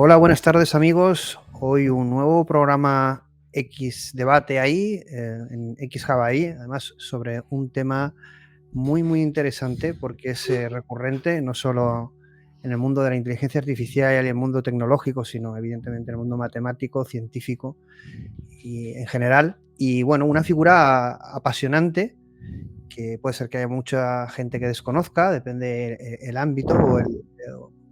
Hola, buenas tardes amigos. Hoy un nuevo programa X Debate ahí, en X Java ahí, además sobre un tema muy interesante porque es recurrente no solo en el mundo de la inteligencia artificial y en el mundo tecnológico, sino evidentemente en el mundo matemático, científico y en general. Y bueno, una figura apasionante que puede ser que haya mucha gente que desconozca, depende el ámbito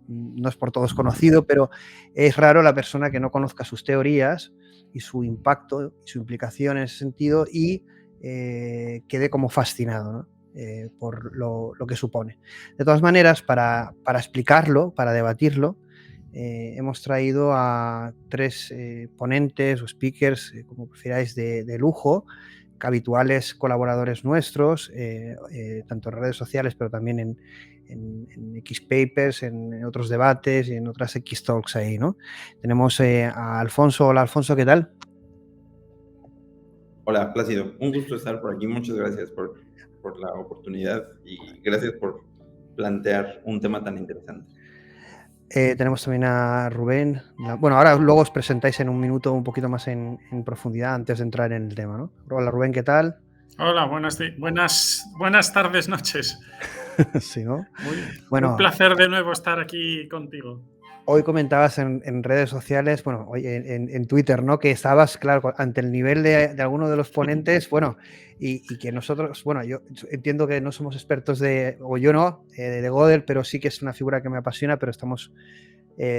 no es por todos conocido, pero es raro la persona que no conozca sus teorías y su impacto y su implicación en ese sentido y quede como fascinado, ¿no? Por lo que supone. De todas maneras, para explicarlo, para debatirlo, hemos traído a tres ponentes o speakers, como prefiráis, de lujo, habituales colaboradores nuestros, tanto en redes sociales, pero también en X Papers, en otros debates y en otras X Talks ahí, ¿no? Tenemos a Alfonso. Hola, Alfonso, ¿qué tal? Hola, Plácido. Un gusto estar por aquí. Muchas gracias por la oportunidad y gracias por plantear un tema tan interesante. Tenemos también a Rubén. Bueno, ahora luego os presentáis en un minuto un poquito más en profundidad antes de entrar en el tema, ¿no? Hola, Rubén, ¿qué tal? Hola, buenas tardes, noches. Sí, ¿no? Un Bueno, placer de nuevo estar aquí contigo. hoy comentabas en redes sociales, bueno, hoy en Twitter, ¿no? Que estabas, claro, ante el nivel de alguno de los ponentes, bueno, y que nosotros, bueno, yo entiendo que no somos expertos o yo no, de Gödel, pero sí que es una figura que me apasiona, pero estamos,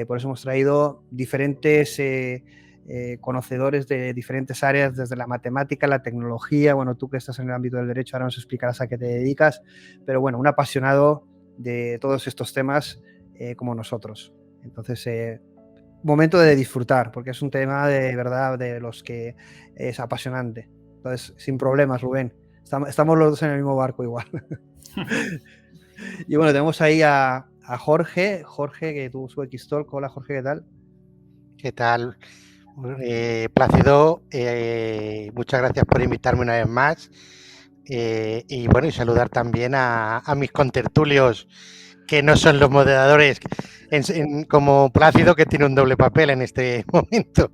por eso hemos traído diferentes conocedores de diferentes áreas, desde la matemática, la tecnología, bueno, tú que estás en el ámbito del derecho, ahora nos explicarás a qué te dedicas, pero bueno, un apasionado de todos estos temas como nosotros. Entonces, momento de disfrutar, porque es un tema de verdad de los que es apasionante. Entonces, sin problemas, Rubén. Estamos los dos en el mismo barco igual. Y bueno, tenemos ahí a Jorge, que tuvo su X-Talk. Hola, Jorge, ¿qué tal? ¿Qué tal? Plácido, muchas gracias por invitarme una vez más. Y bueno, y saludar también a mis contertulios que no son los moderadores, como Plácido, que tiene un doble papel en este momento.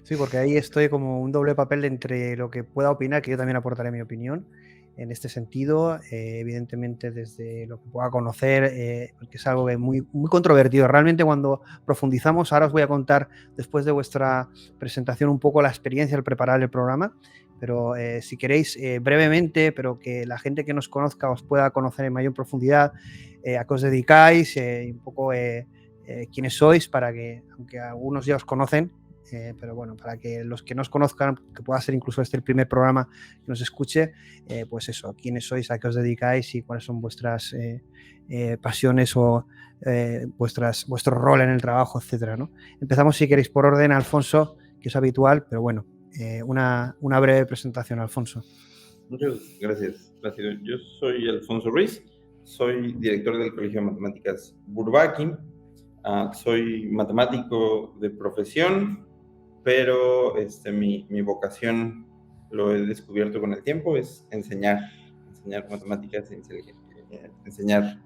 Sí, porque ahí estoy como un doble papel entre lo que pueda opinar, que yo también aportaré mi opinión en este sentido, evidentemente desde lo que pueda conocer, porque es algo que muy controvertido. Realmente cuando profundizamos, ahora os voy a contar después de vuestra presentación un poco la experiencia al preparar el programa, pero si queréis brevemente, pero que la gente que nos conozca os pueda conocer en mayor profundidad a qué os dedicáis, un poco quiénes sois, para que, aunque algunos ya os conocen, pero bueno, para que los que no os conozcan, que pueda ser incluso este el primer programa que nos escuche, pues eso, quiénes sois, a qué os dedicáis y cuáles son vuestras pasiones o vuestro rol en el trabajo, etcétera, ¿no? Empezamos, si queréis, por orden, Alfonso, que es habitual, pero bueno, una breve presentación, Alfonso. Muchas gracias, Plácido. Yo soy Alfonso Ruiz, soy director del Colegio de Matemáticas Bourbaki. Soy matemático de profesión, pero mi vocación, lo he descubierto con el tiempo, es enseñar matemáticas, enseñar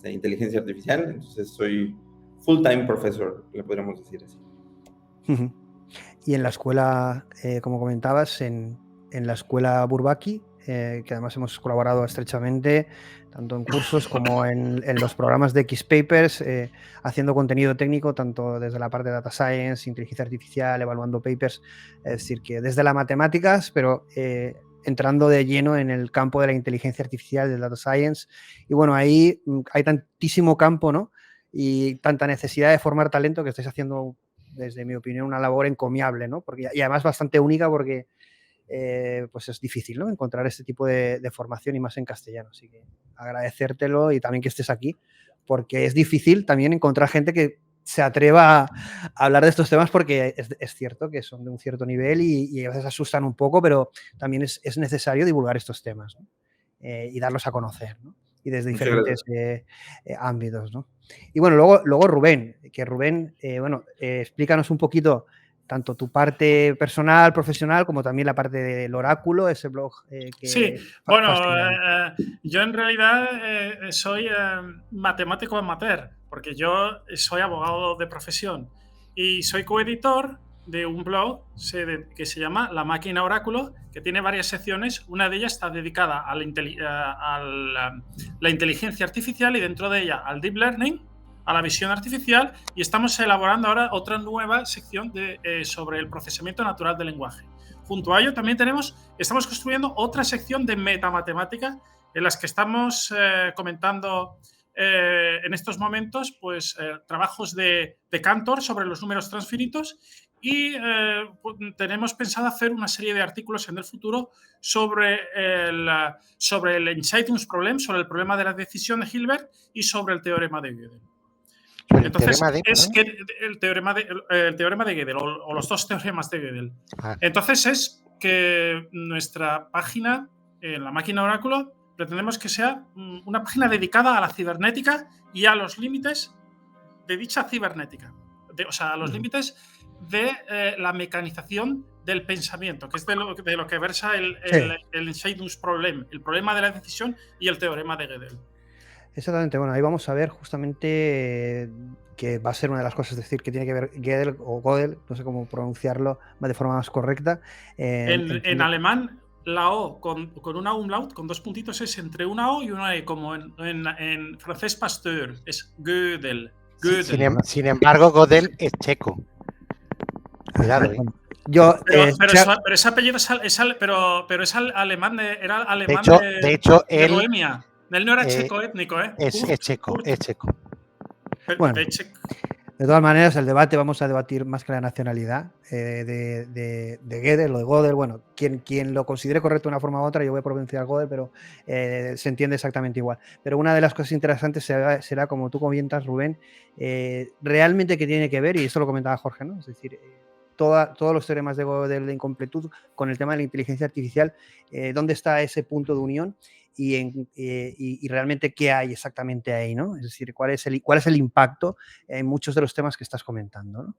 inteligencia artificial. Entonces soy full-time professor, le podríamos decir así. Y en la escuela, como comentabas, en la escuela Bourbaki, que además hemos colaborado estrechamente, tanto en cursos como en los programas de X Papers, haciendo contenido técnico, tanto desde la parte de Data Science, inteligencia artificial, evaluando papers, es decir, que desde las matemáticas, pero entrando de lleno en el campo de la inteligencia artificial, del Data Science. Y bueno, ahí hay tantísimo campo, ¿no? Y tanta necesidad de formar talento que estáis haciendo, desde mi opinión, una labor encomiable, ¿no? Y además bastante única porque pues es difícil, ¿no? Encontrar este tipo de formación y más en castellano. Así que agradecértelo y también que estés aquí, porque es difícil también encontrar gente que se atreva a hablar de estos temas, porque es cierto que son de un cierto nivel y a veces asustan un poco, pero también es necesario divulgar estos temas, ¿no? Y darlos a conocer, ¿no? Y desde diferentes ámbitos, ¿no? Y bueno, luego Rubén, explícanos un poquito tanto tu parte personal, profesional, como también la parte del oráculo, ese blog que... Sí, bueno, yo en realidad soy matemático amateur, porque yo soy abogado de profesión y soy coeditor de un blog que se llama La Máquina Oráculo, que tiene varias secciones. Una de ellas está dedicada a la inteligencia artificial y dentro de ella al deep learning, a la visión artificial, y estamos elaborando ahora otra nueva sección sobre el procesamiento natural del lenguaje. Junto a ello también estamos construyendo otra sección de metamatemática en las que estamos comentando en estos momentos pues, trabajos de Cantor sobre los números transfinitos y tenemos pensado hacer una serie de artículos en el futuro sobre el Entscheidungsproblem, problem, sobre el problema de la decisión de Hilbert y sobre el teorema de Gödel. Entonces, el teorema de Gödel o los dos teoremas de Gödel. Entonces, es que nuestra página, La Máquina Oráculo, pretendemos que sea una página dedicada a la cibernética y a los límites de dicha cibernética. O sea, a los límites de la mecanización del pensamiento, que es de lo que versa el Entscheidungsproblem, el problema de la decisión y el teorema de Gödel. Exactamente, bueno, ahí vamos a ver justamente que va a ser una de las cosas, es decir, que tiene que ver Gödel o Gödel, no sé cómo pronunciarlo de forma más correcta. En alemán, la O con una umlaut, con dos puntitos, es entre una O y una E, como en francés Pasteur, es Gödel. Sin embargo, Gödel es checo. Cuidado, ¿eh? Pero ese apellido pero es alemán, era alemán de hecho, de Bohemia. Él no era checo étnico, ¿eh? Es checo. Bueno, de todas maneras, el debate vamos a debatir más que la nacionalidad de Gödel o de Gödel. Bueno, quien lo considere correcto de una forma u otra, yo voy a pronunciar Gödel, pero se entiende exactamente igual. Pero una de las cosas interesantes será, como tú comentas, Rubén, realmente que tiene que ver, y eso lo comentaba Jorge, ¿no? Es decir, todos los teoremas de Gödel de incompletud con el tema de la inteligencia artificial, ¿dónde está ese punto de unión? Y realmente qué hay exactamente ahí, ¿no? Es decir, cuál es el impacto en muchos de los temas que estás comentando, ¿no?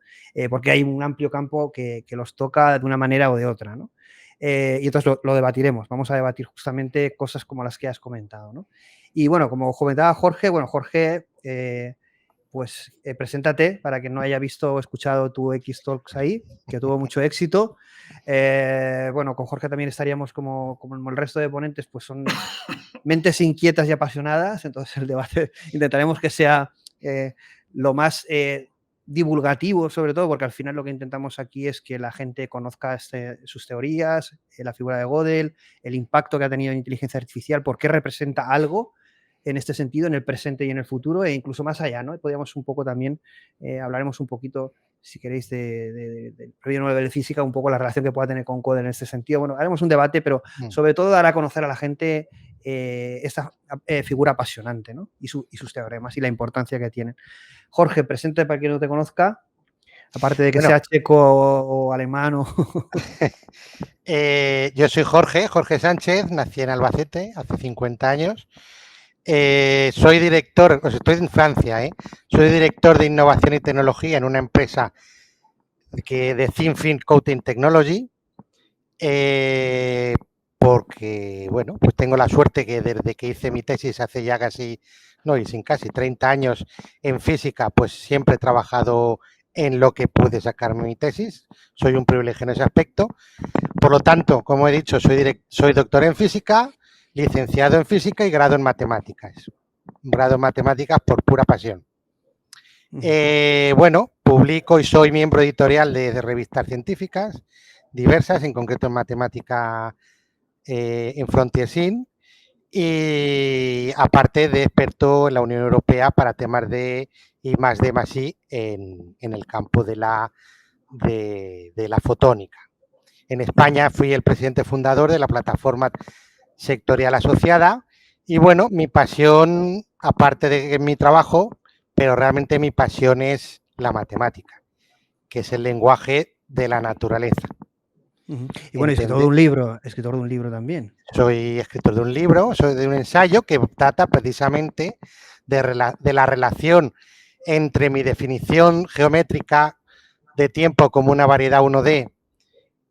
Porque hay un amplio campo que los toca de una manera o de otra, ¿no? Y entonces lo debatiremos, vamos a debatir justamente cosas como las que has comentado, ¿no? Y bueno, como comentaba Jorge, pues preséntate para quien no haya visto o escuchado tu X-Talks ahí, que tuvo mucho éxito. Bueno, con Jorge también estaríamos como el resto de ponentes, pues son mentes inquietas y apasionadas, entonces el debate intentaremos que sea lo más divulgativo, sobre todo, porque al final lo que intentamos aquí es que la gente conozca sus teorías, la figura de Gödel, el impacto que ha tenido en inteligencia artificial, por qué representa algo en este sentido, en el presente y en el futuro, e incluso más allá, ¿no? Podríamos un poco también, hablaremos un poquito, si queréis, del Premio Nobel de Física, un poco la relación que pueda tener con Gödel en este sentido. Bueno, haremos un debate, pero sobre todo dar a conocer a la gente esta figura apasionante, ¿no? Y sus teoremas y la importancia que tienen. Jorge, presente para quien no te conozca, aparte de que sea checo o alemán o... Yo soy Jorge Sánchez, nací en Albacete hace 50 años. Soy director, estoy en Francia, soy director de innovación y tecnología en una empresa de Thin Film Coating Technology, porque, bueno, pues tengo la suerte que desde que hice mi tesis hace ya casi 30 años en física, pues siempre he trabajado en lo que pude sacarme mi tesis. Soy un privilegio en ese aspecto. Por lo tanto, como he dicho, soy doctor en física, licenciado en física y grado en matemáticas. Grado en matemáticas por pura pasión. Bueno, publico y soy miembro editorial de revistas científicas diversas, en concreto en matemática en Frontier-SIN, y aparte de experto en la Unión Europea para temas de I+D+I en el campo de la fotónica. En España fui el presidente fundador de la plataforma sectorial asociada y bueno, mi pasión, aparte de mi trabajo, pero realmente mi pasión es la matemática, que es el lenguaje de la naturaleza. Y bueno, escritor de un libro también. Soy escritor de un libro, soy de un ensayo que trata precisamente de la relación entre mi definición geométrica de tiempo como una variedad 1D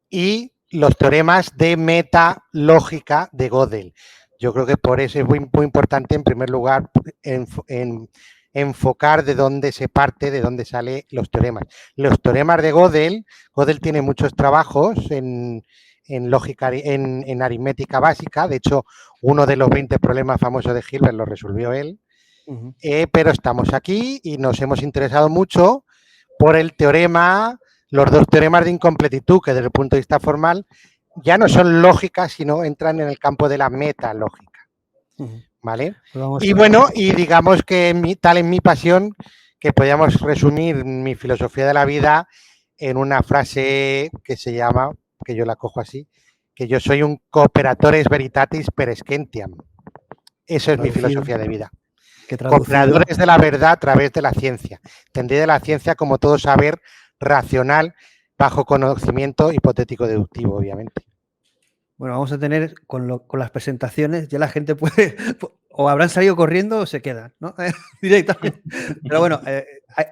y los teoremas de metalógica de Gödel. Yo creo que por eso es muy, muy importante, en primer lugar, enfocar de dónde se parte, de dónde salen los teoremas. Los teoremas de Gödel tiene muchos trabajos en lógica, en aritmética básica. De hecho, uno de los 20 problemas famosos de Hilbert lo resolvió él. Pero estamos aquí y nos hemos interesado mucho por el teorema, los dos teoremas de incompletitud, que desde el punto de vista formal ya no son lógicas, sino entran en el campo de la metalógica. ¿Vale? Y bueno, y digamos que tal es mi pasión, que podríamos resumir mi filosofía de la vida en una frase que se llama, que yo la cojo así, que yo soy un cooperatores veritatis per scientiam. Eso es mi filosofía de vida. Cooperadores de la verdad a través de la ciencia. Entendida la ciencia como todo saber racional bajo conocimiento hipotético deductivo, obviamente. Bueno, vamos a tener con las presentaciones, ya la gente puede, o habrán salido corriendo o se quedan, ¿no? Directamente. Pero bueno,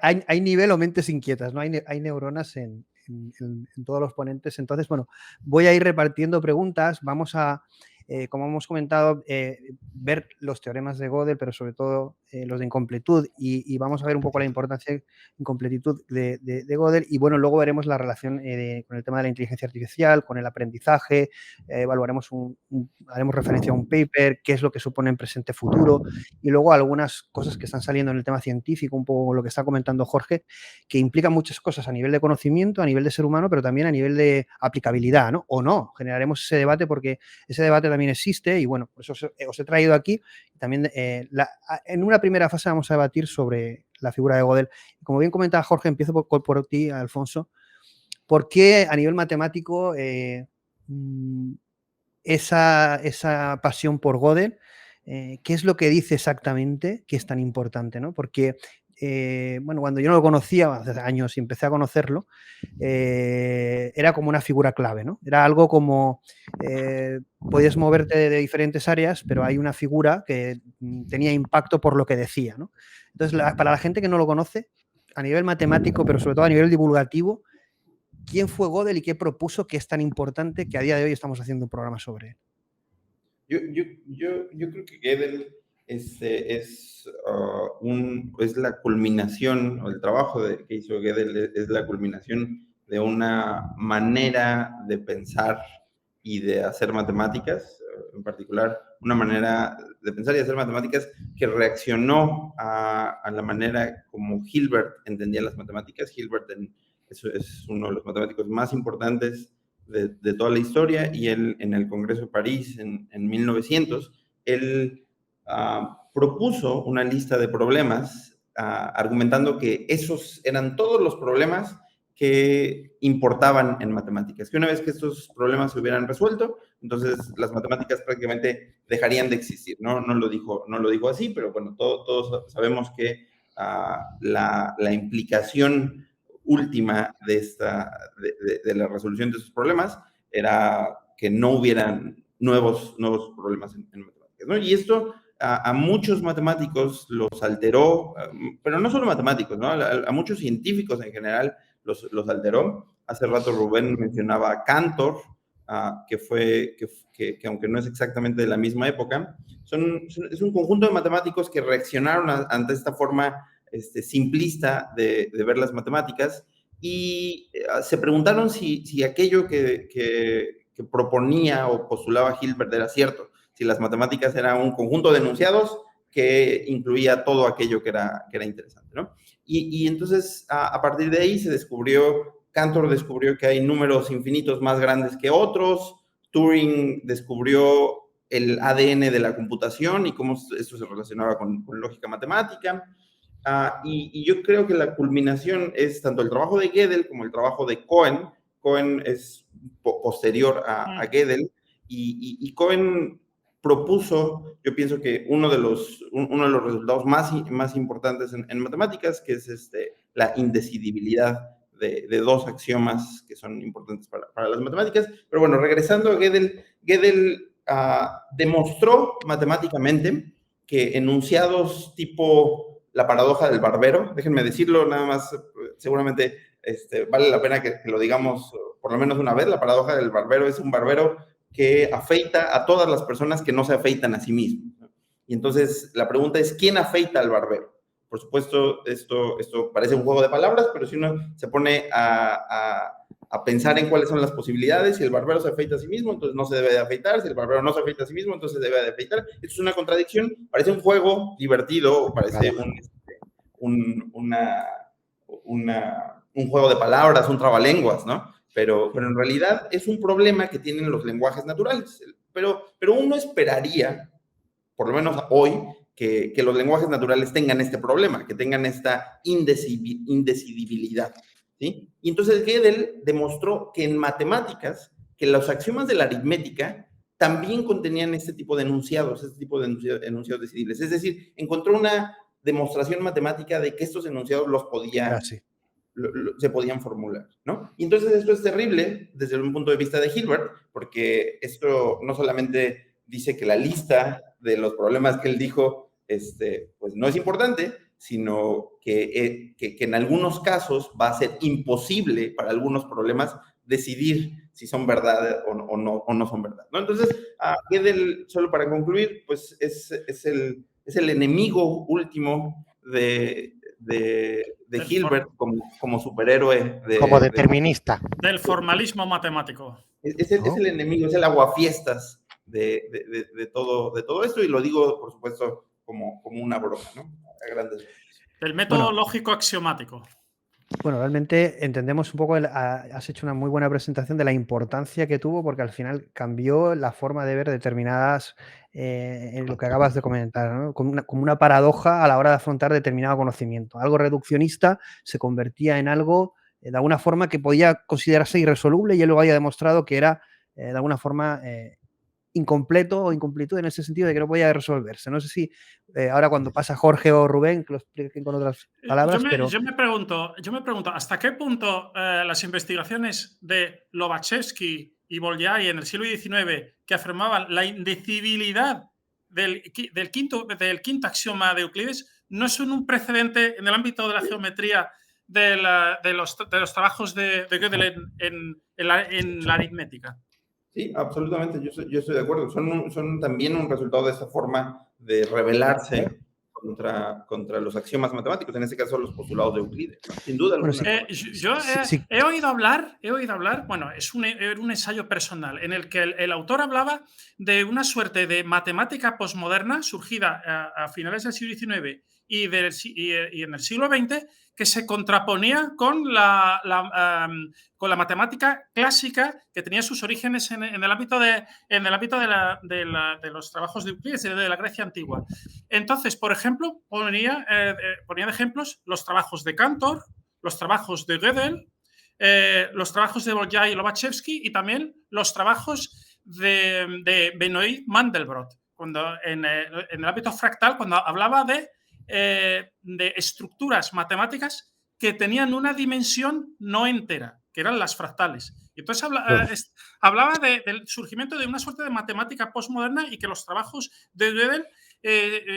hay nivel o mentes inquietas, ¿no? Hay neuronas en todos los ponentes. Entonces, bueno, voy a ir repartiendo preguntas. Vamos a, como hemos comentado, ver los teoremas de Gödel, pero sobre todo los de incompletud, y vamos a ver un poco la importancia de incompletitud de Gödel, y bueno, luego veremos la relación con el tema de la inteligencia artificial, con el aprendizaje, evaluaremos haremos referencia a un paper, qué es lo que supone en presente-futuro, y luego algunas cosas que están saliendo en el tema científico, un poco lo que está comentando Jorge, que implican muchas cosas a nivel de conocimiento, a nivel de ser humano, pero también a nivel de aplicabilidad, ¿no? O no, generaremos ese debate porque ese debate también existe y bueno, por eso os he traído aquí. También en una primera fase vamos a debatir sobre la figura de Gödel. Como bien comentaba Jorge, empiezo por ti, Alfonso. ¿Por qué a nivel matemático esa pasión por Gödel? ¿Qué es lo que dice exactamente que es tan importante, ¿no? Porque bueno, cuando yo no lo conocía, hace años y empecé a conocerlo, era como una figura clave, ¿no? Era algo como, podías moverte de diferentes áreas, pero hay una figura que tenía impacto por lo que decía, ¿no? Entonces, para la gente que no lo conoce, a nivel matemático, pero sobre todo a nivel divulgativo, ¿quién fue Gödel y qué propuso que es tan importante que a día de hoy estamos haciendo un programa sobre él? Yo creo que Gödel es la culminación, o el trabajo que hizo Gödel es la culminación de una manera de pensar y de hacer matemáticas, en particular una manera de pensar y hacer matemáticas que reaccionó a la manera como Hilbert entendía las matemáticas. Hilbert es uno de los matemáticos más importantes de toda la historia, y él en el Congreso de París en 1900, él propuso una lista de problemas argumentando que esos eran todos los problemas que importaban en matemáticas, que una vez que estos problemas se hubieran resuelto, entonces las matemáticas prácticamente dejarían de existir. No lo dijo así, pero bueno, todos sabemos que la implicación última de la resolución de esos problemas era que no hubieran nuevos problemas en matemáticas, ¿no? Y esto a muchos matemáticos los alteró, pero no solo matemáticos, ¿no? A muchos científicos en general los alteró. Hace rato Rubén mencionaba a Cantor, que aunque no es exactamente de la misma época, es un conjunto de matemáticos que reaccionaron ante esta forma simplista de ver las matemáticas, y se preguntaron si aquello que proponía o postulaba Hilbert era cierto, si las matemáticas eran un conjunto de enunciados que incluía todo aquello que era interesante, ¿no? Y entonces, a partir de ahí Cantor descubrió que hay números infinitos más grandes que otros, Turing descubrió el ADN de la computación y cómo esto se relacionaba con lógica matemática. Y yo creo que la culminación es tanto el trabajo de Gödel como el trabajo de Cohen. Cohen es posterior a Gödel, y Cohen propuso, yo pienso que uno de los resultados más importantes en matemáticas, que es la indecidibilidad de dos axiomas que son importantes para las matemáticas. Pero bueno, regresando a Gödel, demostró matemáticamente que enunciados tipo la paradoja del barbero, déjenme decirlo nada más, seguramente vale la pena que lo digamos por lo menos una vez. La paradoja del barbero es un barbero que afeita a todas las personas que no se afeitan a sí mismos, ¿no? Y entonces la pregunta es, ¿quién afeita al barbero? Por supuesto, esto parece un juego de palabras, pero si uno se pone a pensar en cuáles son las posibilidades, si el barbero se afeita a sí mismo, entonces no se debe de afeitar, si el barbero no se afeita a sí mismo, entonces se debe de afeitar. Esto es una contradicción, parece un juego divertido, o parece un juego de palabras, un trabalenguas, ¿no? Pero en realidad es un problema que tienen los lenguajes naturales. Pero uno esperaría, por lo menos hoy, que los lenguajes naturales tengan este problema, que tengan esta indecidibilidad, ¿sí? Y entonces Gödel demostró que en matemáticas, que los axiomas de la aritmética también contenían este tipo de enunciados, enunciados decidibles. Es decir, encontró una demostración matemática de que estos enunciados los podía... se podían formular, ¿no? Y entonces esto es terrible desde un punto de vista de Hilbert, porque esto no solamente dice que la lista de los problemas que él dijo, pues no es importante, sino que en algunos casos va a ser imposible para algunos problemas decidir si son verdad o no son verdad, ¿no? Entonces, Gödel, solo para concluir, pues es el enemigo último de Hilbert como superhéroe. Como determinista. Del formalismo matemático. Es el enemigo, es el aguafiestas de todo esto, y lo digo, por supuesto, como una broma, ¿no? A grandes... El método lógico axiomático. Bueno, realmente entendemos un poco, has hecho una muy buena presentación de la importancia que tuvo, porque al final cambió la forma de ver determinadas, en lo que acabas de comentar, ¿no? Como una paradoja a la hora de afrontar determinado conocimiento. Algo reduccionista se convertía en algo, de alguna forma, que podía considerarse irresoluble, y él luego había demostrado que era, de alguna forma, incompleto o incomplitud en ese sentido de que no podía resolverse. No sé si ahora cuando pasa Jorge o Rubén, que lo expliquen con otras palabras, yo me pregunto, ¿hasta qué punto las investigaciones de Lobachevsky y Bolyai en el siglo XIX, que afirmaban la indecidibilidad del quinto axioma de Euclides, no son un precedente en el ámbito de la geometría de los trabajos de Gödel en la aritmética? Sí, absolutamente, yo estoy de acuerdo. Son también un resultado de esa forma de rebelarse contra los axiomas matemáticos, en este caso los postulados de Euclides, ¿no? Sin duda alguna. Yo he oído hablar, bueno, era un ensayo personal en el que el autor hablaba de una suerte de matemática posmoderna surgida a finales del siglo XIX y en el siglo XX, que se contraponía con la matemática clásica, que tenía sus orígenes en el ámbito de los trabajos de Euclides, de la Grecia antigua. Entonces, por ejemplo, ponía de ejemplos los trabajos de Cantor, los trabajos de Gödel, los trabajos de Bolyai y Lobachevsky, y también los trabajos de Benoit Mandelbrot, en el ámbito fractal, cuando hablaba de estructuras matemáticas que tenían una dimensión no entera, que eran las fractales. Y entonces hablaba del surgimiento de una suerte de matemática postmoderna, y que los trabajos de Gödel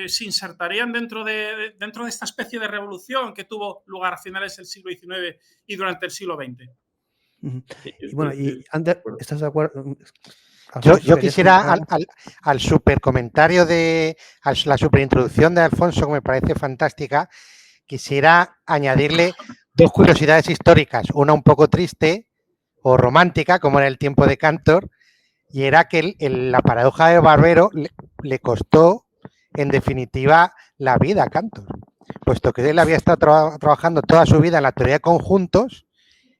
se insertarían dentro de esta especie de revolución que tuvo lugar a finales del siglo XIX y durante el siglo XX. Y bueno, y Ander, ¿estás de acuerdo? Yo quisiera al super comentario a la super introducción de Alfonso, que me parece fantástica, quisiera añadirle dos curiosidades históricas, una un poco triste o romántica, como en el tiempo de Cantor, y era que la paradoja de Barbero le costó, en definitiva, la vida a Cantor, puesto que él había estado trabajando toda su vida en la teoría de conjuntos,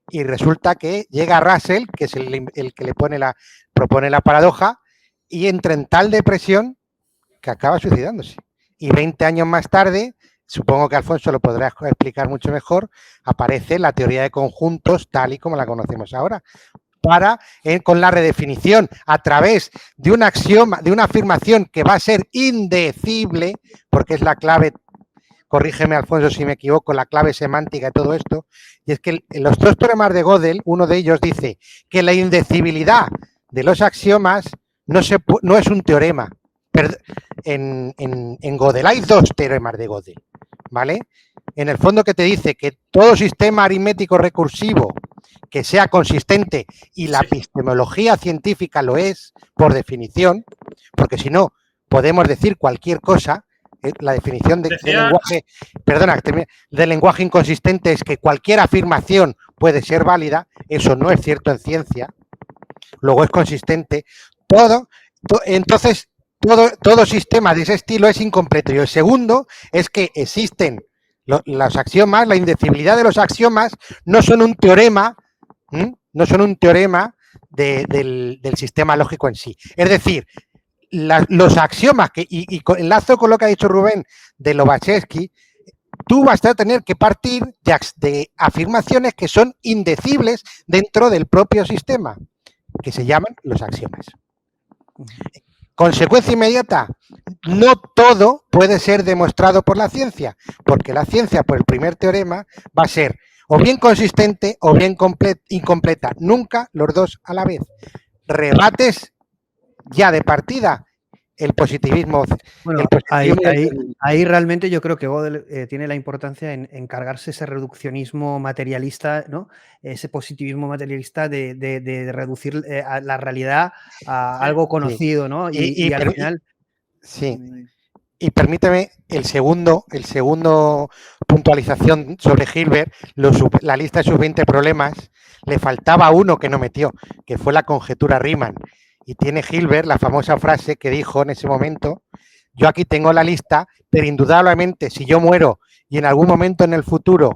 y resulta que llega Russell, que es el que propone la paradoja, y entra en tal depresión que acaba suicidándose. Y 20 años más tarde, supongo que Alfonso lo podrá explicar mucho mejor, aparece la teoría de conjuntos tal y como la conocemos ahora, con la redefinición a través de un axioma, de una afirmación que va a ser indecible, porque es la clave. Corrígeme, Alfonso, si me equivoco, la clave semántica de todo esto, y es que los dos teoremas de Gödel, uno de ellos dice que la indecibilidad de los axiomas no es un teorema. En Gödel hay dos teoremas de Gödel, ¿vale? En el fondo, que te dice que todo sistema aritmético recursivo que sea consistente, y la epistemología científica lo es, por definición, porque si no, podemos decir cualquier cosa. la definición de Decía- lenguaje, perdona, de lenguaje inconsistente es que cualquier afirmación puede ser válida. Eso no es cierto en ciencia. Luego es consistente. Entonces, todo sistema de ese estilo es incompleto. Y el segundo es que existen los axiomas, la indecibilidad de los axiomas no son un teorema, no son un teorema del sistema lógico en sí. Es decir, los axiomas, y enlazo con lo que ha dicho Rubén de Lobachevsky, tú vas a tener que partir de afirmaciones que son indecibles dentro del propio sistema, que se llaman los axiomas. Consecuencia inmediata, no todo puede ser demostrado por la ciencia, porque la ciencia, por el primer teorema, va a ser o bien consistente o bien incompleta, nunca los dos a la vez. Rebates ya de partida el positivismo. Bueno, ahí realmente yo creo que Gödel tiene la importancia en cargarse ese reduccionismo materialista, ¿no? Ese positivismo materialista de reducir a la realidad a algo conocido, ¿no? Y al final... Sí. Y permíteme el segundo puntualización sobre Hilbert, la lista de sus 20 problemas, le faltaba uno que no metió, que fue la conjetura Riemann. Y tiene Hilbert la famosa frase que dijo en ese momento: yo aquí tengo la lista, pero indudablemente si yo muero y en algún momento en el futuro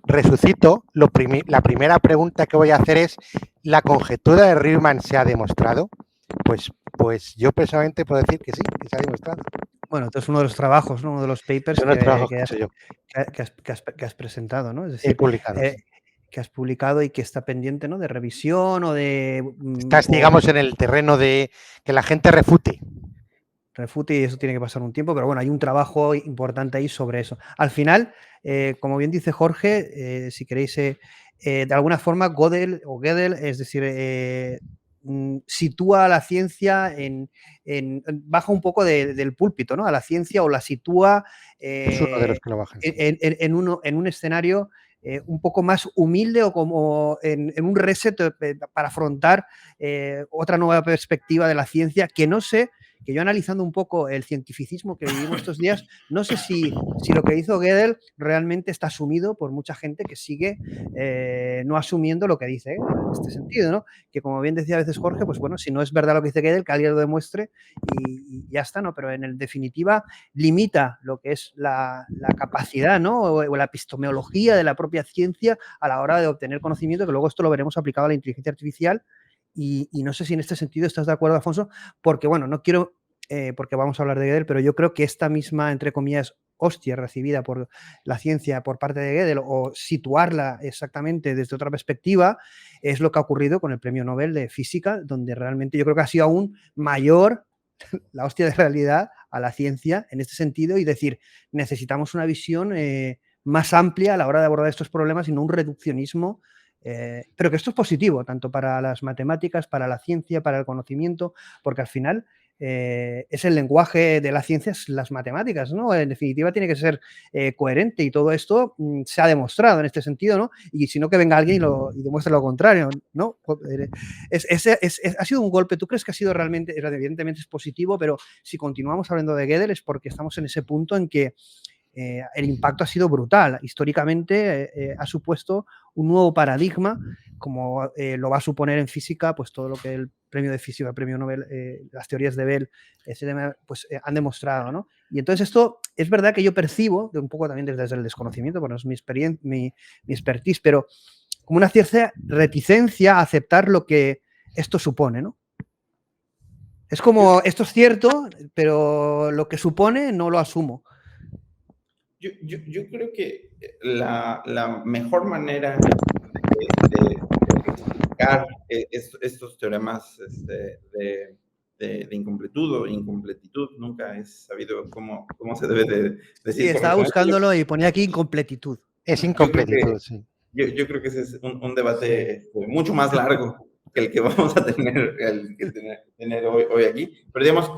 resucito, la primera pregunta que voy a hacer es: ¿la conjetura de Riemann se ha demostrado? Pues yo personalmente puedo decir que sí, que se ha demostrado. Bueno, entonces uno de los trabajos, ¿no? Uno de los papers que has presentado, ¿no? Es decir, publicado. Que has publicado y que está pendiente, ¿no? De revisión o de... Estás, digamos, en el terreno de que la gente refute. Refute, y eso tiene que pasar un tiempo, pero bueno, hay un trabajo importante ahí sobre eso. Al final, como bien dice Jorge, si queréis, de alguna forma, Gödel, es decir, sitúa a la ciencia baja un poco del púlpito, ¿no? A la ciencia, o la sitúa es uno de los que lo bajan, sí. en un escenario un poco más humilde, o como en un reset para afrontar otra nueva perspectiva de la ciencia, que no sé, que yo analizando un poco el cientificismo que vivimos estos días, no sé si lo que hizo Gödel realmente está asumido por mucha gente que sigue no asumiendo lo que dice, en este sentido, ¿no? Que como bien decía a veces Jorge, pues bueno, si no es verdad lo que dice Gödel, que alguien lo demuestre y ya está, ¿no? Pero en definitiva limita lo que es la capacidad, ¿no? O la epistemología de la propia ciencia a la hora de obtener conocimiento, que luego esto lo veremos aplicado a la inteligencia artificial. Y no sé si en este sentido estás de acuerdo, Afonso, porque bueno, no quiero, porque vamos a hablar de Gödel, pero yo creo que esta misma, entre comillas, hostia recibida por la ciencia por parte de Gödel, o situarla exactamente desde otra perspectiva, es lo que ha ocurrido con el Premio Nobel de Física, donde realmente yo creo que ha sido aún mayor la hostia de realidad a la ciencia en este sentido, y decir, necesitamos una visión más amplia a la hora de abordar estos problemas y no un reduccionismo. Pero que esto es positivo, tanto para las matemáticas, para la ciencia, para el conocimiento, porque al final es el lenguaje de la ciencia, es las matemáticas, ¿no? En definitiva tiene que ser coherente, y todo esto se ha demostrado en este sentido, ¿no? Y si no, que venga alguien y demuestre lo contrario, ¿no? Ha sido un golpe. ¿Tú crees que ha sido realmente, evidentemente es positivo, pero si continuamos hablando de Gödel es porque estamos en ese punto en que el impacto ha sido brutal? Históricamente ha supuesto un nuevo paradigma, como lo va a suponer en física, pues todo lo que el premio de física, el premio Nobel, las teorías de Bell, pues han demostrado, ¿no? Y entonces esto es verdad que yo percibo, un poco también desde el desconocimiento, porque no es mi experiencia, mi expertise, pero como una cierta reticencia a aceptar lo que esto supone, ¿no? Es como, esto es cierto, pero lo que supone no lo asumo. Yo creo que la mejor manera de explicar estos teoremas de incompletud o incompletitud, nunca he sabido cómo se debe de decir. Sí, estaba buscándolo y ponía aquí incompletitud. Es incompletitud, sí. Yo creo que ese es un debate mucho más largo que el que vamos a tener hoy aquí. Pero digamos,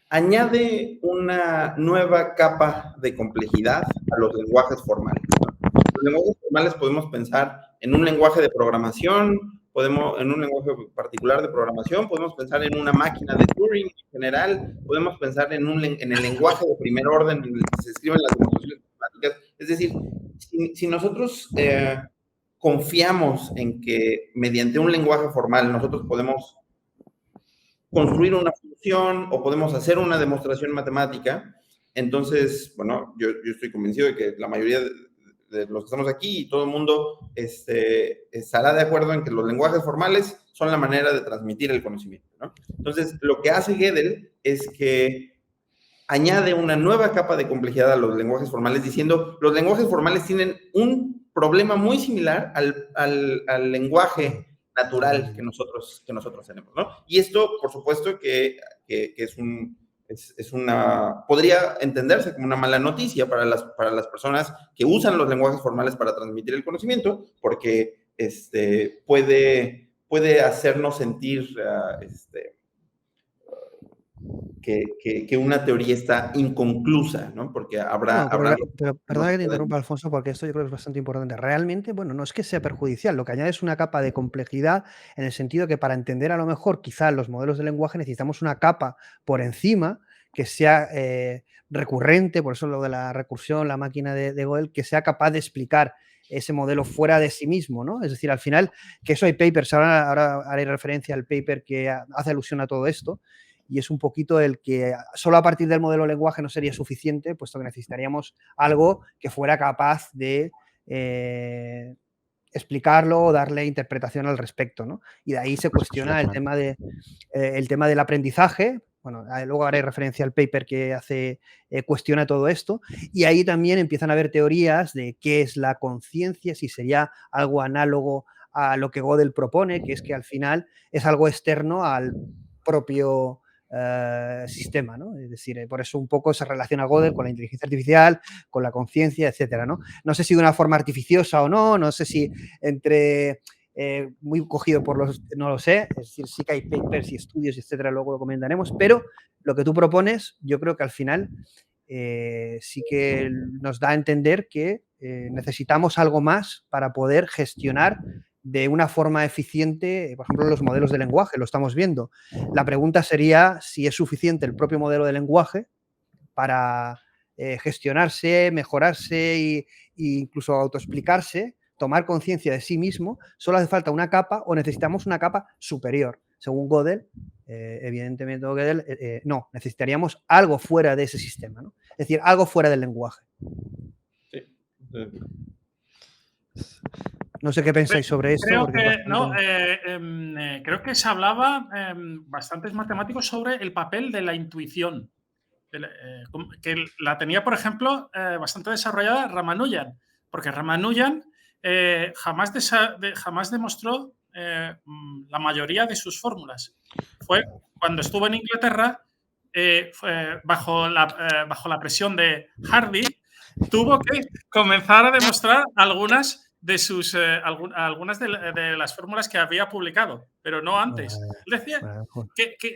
añade una nueva capa de complejidad a los lenguajes formales, ¿no? Los lenguajes formales podemos pensar en un lenguaje de programación podemos, en un lenguaje particular de programación, podemos pensar en una máquina de Turing en general, podemos pensar en el lenguaje de primer orden en el que se escriben las demostraciones matemáticas. Es decir, si nosotros confiamos en que mediante un lenguaje formal nosotros podemos construir una función o podemos hacer una demostración matemática, entonces, bueno, yo estoy convencido de que la mayoría de los que estamos aquí y todo el mundo estará de acuerdo en que los lenguajes formales son la manera de transmitir el conocimiento, ¿no? Entonces, lo que hace Gödel es que añade una nueva capa de complejidad a los lenguajes formales, diciendo, los lenguajes formales tienen un problema muy similar al lenguaje natural que nosotros tenemos, ¿no? Y esto, por supuesto, que podría entenderse como una mala noticia para las personas que usan los lenguajes formales para transmitir el conocimiento, porque puede hacernos sentir que una teoría está inconclusa, ¿no? Porque habrá... Pero perdona que te interrumpa, Alfonso, porque esto yo creo que es bastante importante. Realmente, bueno, no es que sea perjudicial, lo que añade es una capa de complejidad en el sentido que para entender a lo mejor quizá los modelos de lenguaje necesitamos una capa por encima que sea recurrente, por eso lo de la recursión, la máquina de Gödel, que sea capaz de explicar ese modelo fuera de sí mismo, ¿no? Es decir, al final, que eso hay papers, ahora haré referencia al paper que hace alusión a todo esto, y es un poquito el que solo a partir del modelo lenguaje no sería suficiente, puesto que necesitaríamos algo que fuera capaz de explicarlo o darle interpretación al respecto, ¿no? Y de ahí se cuestiona el tema del aprendizaje. Bueno, luego haré referencia al paper que cuestiona todo esto, y ahí también empiezan a haber teorías de qué es la conciencia, si sería algo análogo a lo que Gödel propone, que es que al final es algo externo al propio sistema, ¿no? Es decir, por eso un poco se relaciona Gödel con la inteligencia artificial, con la conciencia, etcétera, ¿no? No sé si de una forma artificiosa o no sé si muy cogido por no lo sé, es decir, sí que hay papers y estudios, etcétera, luego lo comentaremos, pero lo que tú propones, yo creo que al final sí que nos da a entender que necesitamos algo más para poder gestionar de una forma eficiente, por ejemplo, los modelos de lenguaje, lo estamos viendo. La pregunta sería si es suficiente el propio modelo de lenguaje para gestionarse, mejorarse e incluso autoexplicarse, tomar conciencia de sí mismo. Solo hace falta una capa o necesitamos una capa superior. Según Gödel, evidentemente Gödel, no, necesitaríamos algo fuera de ese sistema, ¿no? Es decir, algo fuera del lenguaje. Sí. No sé qué pensáis sobre esto. Creo que se hablaba bastantes matemáticos sobre el papel de la intuición, que la tenía, por ejemplo, bastante desarrollada Ramanujan, porque Ramanujan jamás demostró la mayoría de sus fórmulas. Fue cuando estuvo en Inglaterra, bajo la presión de Hardy, tuvo que comenzar a demostrar algunas de las fórmulas que había publicado, pero no antes. Él decía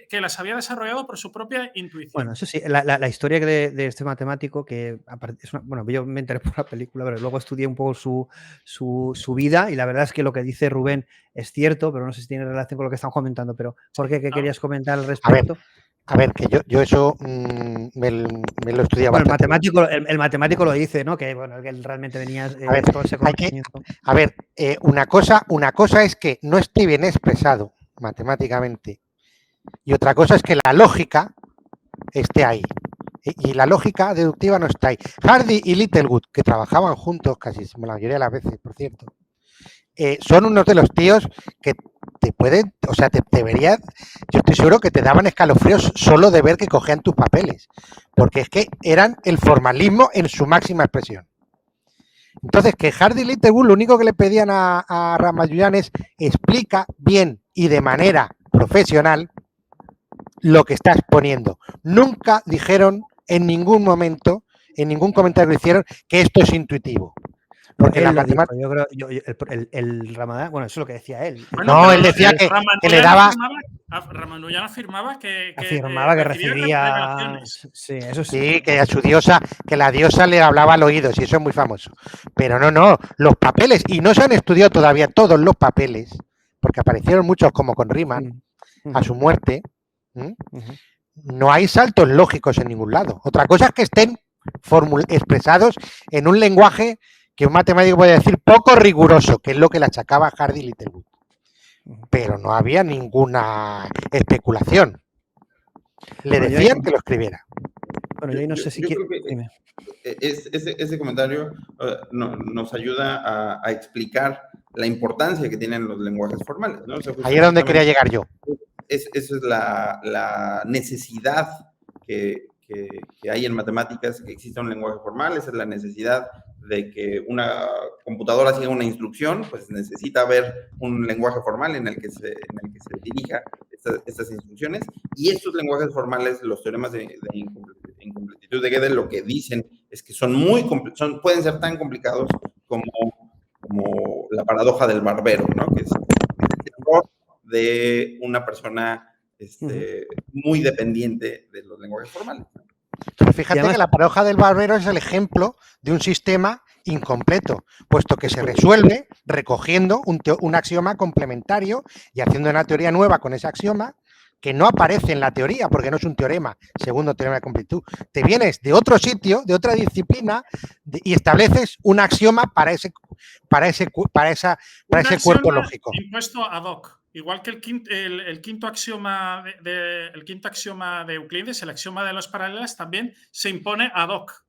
que las había desarrollado por su propia intuición. Bueno, eso sí, la historia de este matemático, que bueno, yo me enteré por la película, pero luego estudié un poco su vida, y la verdad es que lo que dice Rubén es cierto, pero no sé si tiene relación con lo que estamos comentando. Pero ¿por qué? ¿Qué querías comentar al respecto? A ver, que yo eso me lo estudiaba. Bueno, el matemático lo dice, ¿no? Que bueno, que él realmente venía todo ese conocimiento. Una cosa es que no esté bien expresado matemáticamente, y otra cosa es que la lógica esté ahí. Y la lógica deductiva no está ahí. Hardy y Littlewood, que trabajaban juntos casi la mayoría de las veces, por cierto, son unos de los tíos que te pueden, o sea, te deberían, yo estoy seguro que te daban escalofríos solo de ver que cogían tus papeles, porque es que eran el formalismo en su máxima expresión. Entonces, que Hardy y Littlewood lo único que le pedían a Ramanujan es explica bien y de manera profesional lo que estás poniendo. Nunca dijeron en ningún momento, en ningún comentario que hicieron, que esto es intuitivo. Porque la matemática... el Ramadán, bueno, eso es lo que decía él. Bueno, no, él decía que le daba... Ramanujan afirmaba que recibía... Sí, eso sí. Sí, que a su diosa, que la diosa le hablaba al oído, y eso es muy famoso. Pero no, los papeles, y no se han estudiado todavía todos los papeles porque aparecieron muchos como con Riemann, a su muerte, no hay saltos lógicos en ningún lado. Otra cosa es que estén expresados en un lenguaje que un matemático puede decir poco riguroso, que es lo que le achacaba Hardy Littlewood. Pero no había ninguna especulación. Le decían que lo escribiera. Bueno, yo no sé si creo que ese comentario nos ayuda a explicar la importancia que tienen los lenguajes formales, ¿no? O sea, ahí es donde quería llegar yo. Esa es la necesidad que hay en matemáticas, que exista un lenguaje formal. Esa es la necesidad de que una computadora siga una instrucción, pues necesita haber un lenguaje formal en el que se dirija estas instrucciones. Y estos lenguajes formales, los teoremas de incompletitud de Gödel, lo que dicen es que pueden ser tan complicados como la paradoja del barbero, ¿no? Que es el error de una persona muy dependiente de los lenguajes formales. Pero fíjate además, que la paradoja del barbero es el ejemplo de un sistema incompleto, puesto que se resuelve recogiendo un axioma complementario y haciendo una teoría nueva con ese axioma que no aparece en la teoría, porque no es un teorema, segundo teorema de completud. Te vienes de otro sitio, de otra disciplina, y estableces un axioma para ese cuerpo lógico. Impuesto ad hoc. Igual que el quinto axioma de Euclides, el axioma de los paralelas, también se impone ad hoc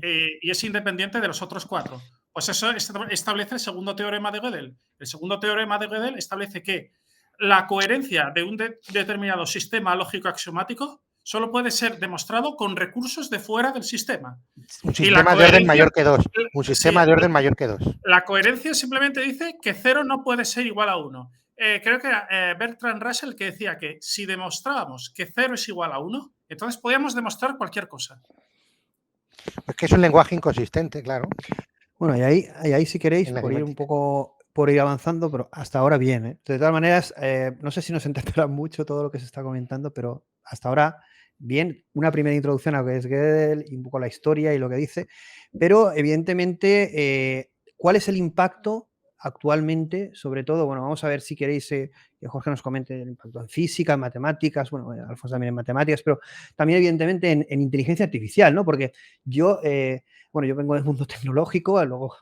y es independiente de los otros cuatro. Pues eso establece el segundo teorema de Gödel. El segundo teorema de Gödel establece que la coherencia de un determinado sistema lógico axiomático solo puede ser demostrado con recursos de fuera del sistema. Un sistema de orden mayor que 2. Un sistema de orden mayor que 2. La coherencia simplemente dice que 0 no puede ser igual a 1. Creo que era Bertrand Russell que decía que si demostrábamos que 0 es igual a 1, entonces podíamos demostrar cualquier cosa. Es que es un lenguaje inconsistente, claro. Bueno, y ahí si queréis, por ir avanzando, pero hasta ahora bien, ¿eh? De todas maneras, no sé si nos entenderá mucho todo lo que se está comentando, pero hasta ahora bien, una primera introducción a lo que es Gödel y un poco la historia y lo que dice, pero evidentemente, ¿cuál es el impacto actualmente? Sobre todo, bueno, vamos a ver si queréis que Jorge nos comente el impacto en física, en matemáticas, bueno, Alfonso también en matemáticas, pero también evidentemente en inteligencia artificial, ¿no? Porque yo vengo del mundo tecnológico, luego...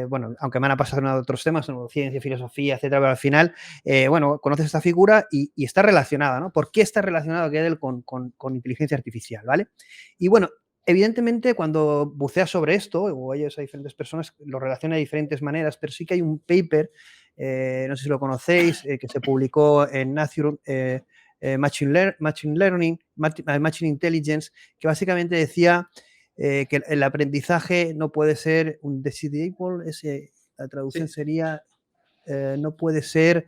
bueno, aunque me han apasionado otros temas, ciencia, filosofía, etcétera, pero al final, conoces esta figura y está relacionada, ¿no? ¿Por qué está relacionado Gödel con inteligencia artificial, ¿vale? Y bueno, evidentemente cuando buceas sobre esto, o oyes a diferentes personas, lo relaciona de diferentes maneras, pero sí que hay un paper, no sé si lo conocéis, que se publicó en Nature Machine Learning, Machine Intelligence, que básicamente decía... que el aprendizaje no puede ser un decidible, la traducción sería no puede ser,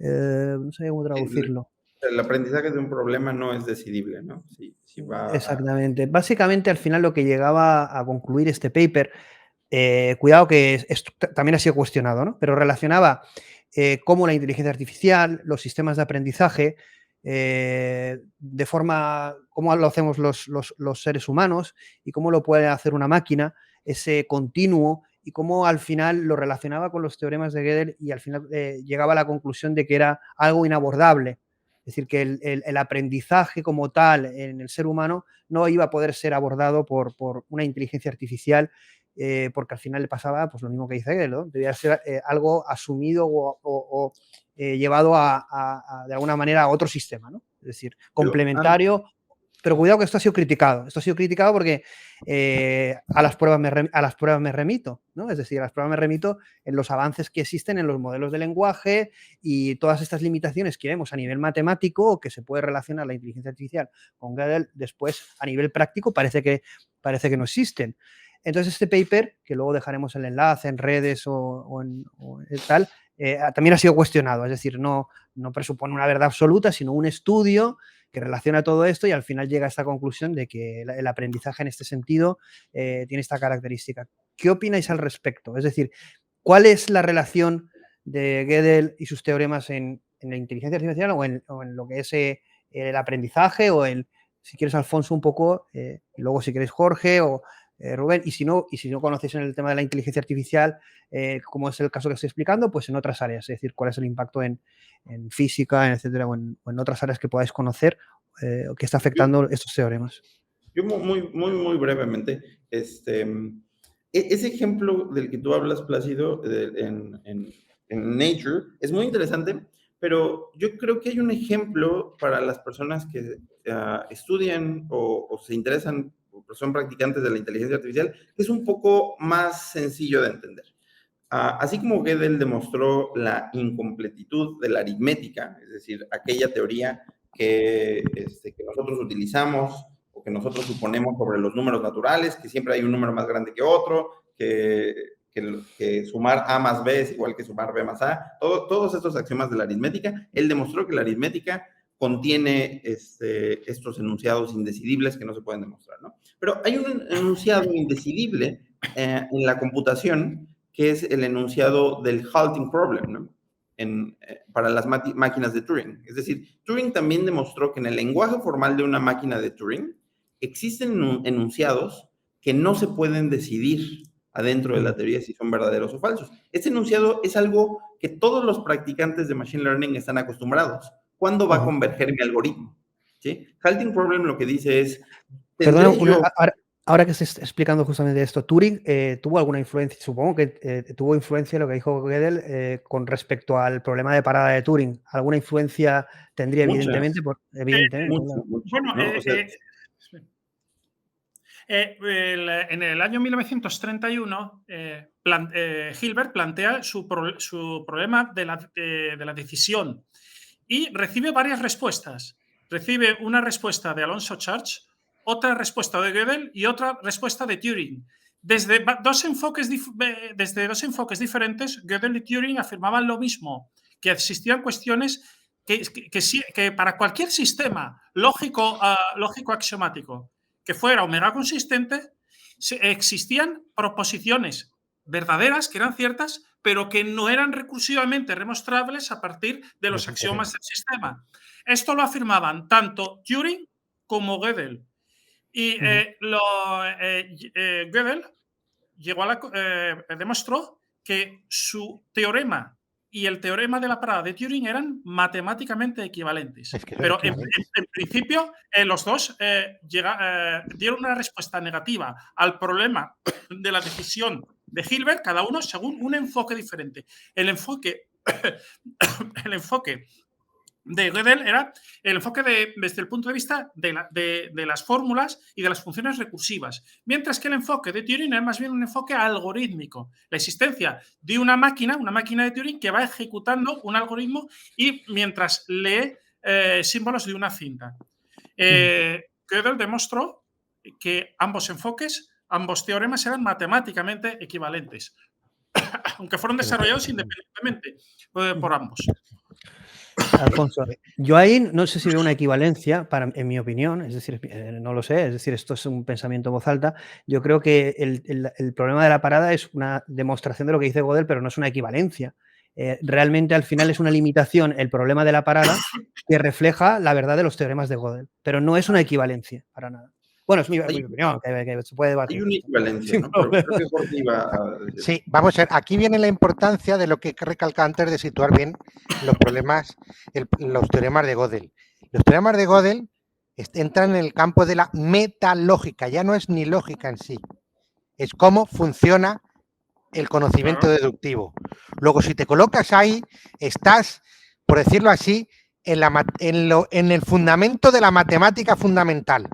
no sé cómo traducirlo. El aprendizaje de un problema no es decidible, ¿no? Exactamente. Básicamente, al final lo que llegaba a concluir este paper, cuidado que esto también ha sido cuestionado, ¿no? Pero relacionaba cómo la inteligencia artificial, los sistemas de aprendizaje, de forma, cómo lo hacemos los seres humanos y cómo lo puede hacer una máquina, ese continuo, y cómo al final lo relacionaba con los teoremas de Gödel y al final llegaba a la conclusión de que era algo inabordable. Es decir, que el aprendizaje como tal en el ser humano no iba a poder ser abordado por una inteligencia artificial, porque al final le pasaba pues, lo mismo que dice Gödel, ¿no? Debía ser algo asumido o llevado de alguna manera a otro sistema, ¿no? Es decir, complementario. Pero cuidado que esto ha sido criticado. Esto ha sido criticado porque a las pruebas me remito, ¿no? Es decir, a las pruebas me remito en los avances que existen en los modelos de lenguaje y todas estas limitaciones que vemos a nivel matemático, que se puede relacionar la inteligencia artificial con Gödel, después a nivel práctico parece que no existen. Entonces este paper, que luego dejaremos el enlace en redes o en tal, también ha sido cuestionado. Es decir, no presupone una verdad absoluta, sino un estudio que relaciona todo esto y al final llega a esta conclusión de que el aprendizaje en este sentido tiene esta característica. ¿Qué opináis al respecto? Es decir, ¿cuál es la relación de Gödel y sus teoremas en la inteligencia artificial o en lo que es el aprendizaje o si quieres, Alfonso, un poco, y luego si queréis, Jorge, o Rubén, y si no conocéis en el tema de la inteligencia artificial, como es el caso que estoy explicando, pues en otras áreas, es decir, cuál es el impacto en física, etcétera, o en otras áreas que podáis conocer que está afectando estos teoremas. Yo muy brevemente, ese ejemplo del que tú hablas, Plácido, en Nature, es muy interesante, pero yo creo que hay un ejemplo para las personas que estudian o se interesan o son practicantes de la inteligencia artificial, que es un poco más sencillo de entender. Así como Gödel demostró la incompletitud de la aritmética, es decir, aquella teoría que nosotros utilizamos o que nosotros suponemos sobre los números naturales, que siempre hay un número más grande que otro, que sumar A más B es igual que sumar B más A, todos estos axiomas de la aritmética, él demostró que la aritmética contiene estos enunciados indecidibles que no se pueden demostrar, ¿no? Pero hay un enunciado indecidible en la computación que es el enunciado del halting problem, ¿no? Para las máquinas de Turing. Es decir, Turing también demostró que en el lenguaje formal de una máquina de Turing existen enunciados que no se pueden decidir adentro de la teoría si son verdaderos o falsos. Este enunciado es algo que todos los practicantes de Machine Learning están acostumbrados. ¿Cuándo va a converger mi algoritmo? ¿Sí? Halting problem lo que dice es... Perdón, ahora que estás explicando justamente esto, Turing tuvo alguna influencia, supongo que tuvo influencia en lo que dijo Gödel con respecto al problema de parada de Turing. ¿Alguna influencia tendría? Muchas. Evidentemente? Mucho, bueno, ¿no? O sea, en el año 1931, Hilbert plantea su problema de la decisión y recibe varias respuestas. Recibe una respuesta de Alonzo Church, otra respuesta de Gödel y otra respuesta de Turing. Desde dos enfoques diferentes, Gödel y Turing afirmaban lo mismo, que existían cuestiones que para cualquier sistema lógico axiomático que fuera omega consistente, existían proposiciones verdaderas, que eran ciertas, pero que no eran recursivamente demostrables a partir de los axiomas del sistema. Esto lo afirmaban tanto Turing como Gödel. Y Gödel demostró que su teorema y el teorema de la parada de Turing eran matemáticamente equivalentes. Pero en principio los dos dieron una respuesta negativa al problema de la decisión de Hilbert, cada uno según un enfoque diferente. El enfoque de Gödel era el enfoque desde el punto de vista de las fórmulas y de las funciones recursivas, mientras que el enfoque de Turing era más bien un enfoque algorítmico, la existencia de una máquina de Turing que va ejecutando un algoritmo y mientras lee símbolos de una cinta. Gödel demostró que ambos teoremas eran matemáticamente equivalentes, aunque fueron desarrollados independientemente por ambos. Alfonso, yo ahí no sé si veo una equivalencia, en mi opinión, es decir, no lo sé, es decir, esto es un pensamiento en voz alta. Yo creo que el problema de la parada es una demostración de lo que dice Gödel, pero no es una equivalencia. Realmente al final es una limitación el problema de la parada que refleja la verdad de los teoremas de Gödel, pero no es una equivalencia para nada. Bueno, es mi opinión, que se puede debatir. Hay una equivalencia, ¿no? Pero creo que Jorge iba a decir. Sí, vamos a ver, aquí viene la importancia de lo que recalca antes de situar bien los problemas, los teoremas de Gödel. Los teoremas de Gödel entran en el campo de la metalógica, ya no es ni lógica en sí, es cómo funciona el conocimiento deductivo. Luego, si te colocas ahí, estás, por decirlo así, en el fundamento de la matemática fundamental.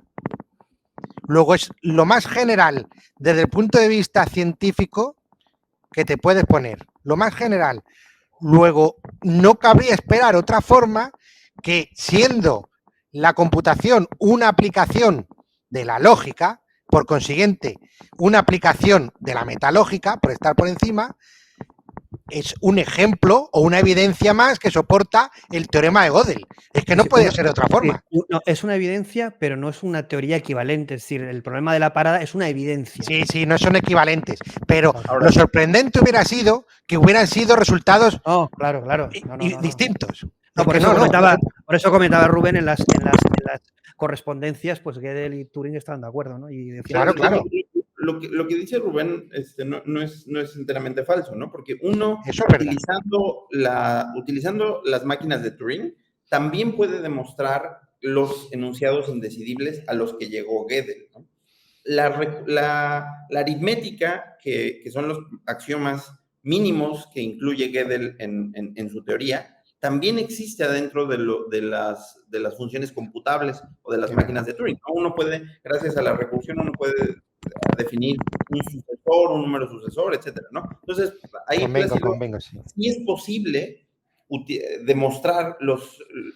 Luego es lo más general desde el punto de vista científico que te puedes poner. Lo más general. Luego, no cabría esperar otra forma que, siendo la computación una aplicación de la lógica, por consiguiente, una aplicación de la metalógica, por estar por encima, es un ejemplo o una evidencia más que soporta el teorema de Gödel. Es que no puede ser de otra forma. No, es una evidencia, pero no es una teoría equivalente. Es decir, el problema de la parada es una evidencia. Sí, no son equivalentes. Pero lo sorprendente hubiera sido que hubieran sido resultados distintos. No, por eso comentaba Rubén en las correspondencias, pues Gödel y Turing estaban de acuerdo, ¿no? Y claro. lo que dice Rubén no es enteramente falso, ¿no? Porque uno, Eso es utilizando las máquinas de Turing, también puede demostrar los enunciados indecidibles a los que llegó Gödel, ¿no? La aritmética, que son los axiomas mínimos que incluye Gödel en su teoría, también existe adentro de las funciones computables o de las máquinas de Turing, ¿no? Uno puede, gracias a la recursión, uno puede definir un sucesor, un número sucesor, etcétera, ¿no? Entonces, ahí sí es posible demostrar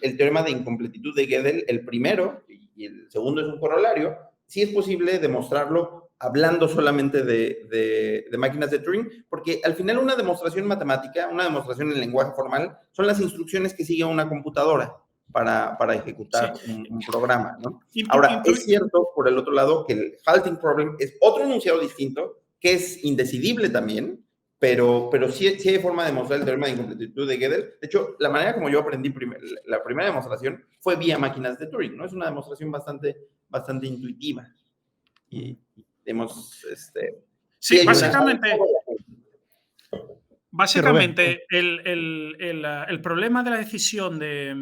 el teorema de incompletitud de Gödel, el primero, y el segundo es un corolario. Sí es posible demostrarlo hablando solamente de máquinas de Turing, porque al final una demostración matemática, una demostración en lenguaje formal, son las instrucciones que sigue una computadora para ejecutar un programa, ¿no? Ahora, es cierto, por el otro lado, que el halting problem es otro enunciado distinto, que es indecidible también, pero sí hay forma de demostrar el teorema de incompletitud de Gödel. De hecho, la manera como yo aprendí la primera demostración fue vía máquinas de Turing, ¿no? Es una demostración bastante intuitiva. Y hemos... Sí, básicamente el problema de la decisión de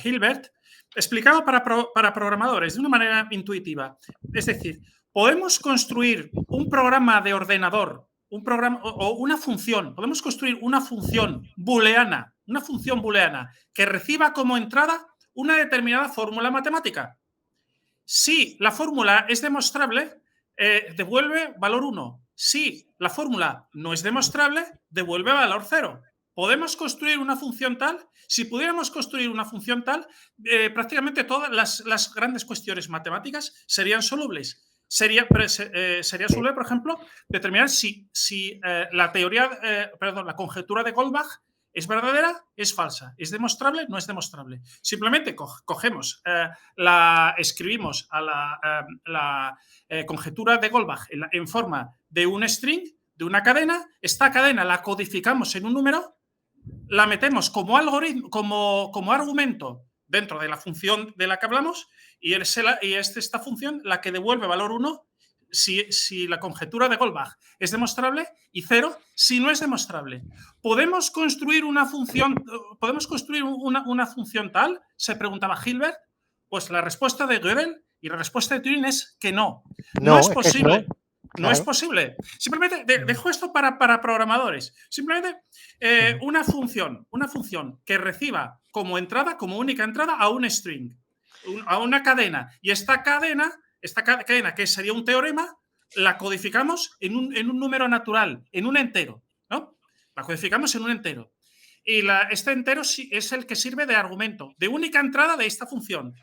Hilbert, explicado para programadores de una manera intuitiva. Es decir, podemos construir un programa de ordenador, un programa o una función, podemos construir una función booleana que reciba como entrada una determinada fórmula matemática. Si la fórmula es demostrable, devuelve valor 1. Si la fórmula no es demostrable, devuelve valor 0. ¿Podemos construir una función tal? Si pudiéramos construir una función tal, prácticamente todas las grandes cuestiones matemáticas serían solubles. Sería soluble, por ejemplo, determinar si la conjetura de Goldbach ¿es verdadera? ¿Es falsa? ¿Es demostrable? ¿No es demostrable? Simplemente cogemos, escribimos a la conjetura de Goldbach en forma de un string, de una cadena. Esta cadena la codificamos en un número, la metemos como algoritmo, como argumento dentro de la función de la que hablamos y es esta función la que devuelve valor 1 si la conjetura de Goldbach es demostrable y 0 si no es demostrable. ¿Podemos construir una función tal? Se preguntaba Hilbert. Pues la respuesta de Gödel y la respuesta de Turing es que no. No es posible. No es posible. Simplemente dejo esto para programadores. Simplemente una función que reciba como entrada, como única entrada, a un string, a una cadena. Y esta cadena, que sería un teorema, la codificamos en un número natural, en un entero, ¿no? La codificamos en un entero. Y este entero es el que sirve de argumento, de única entrada de esta función.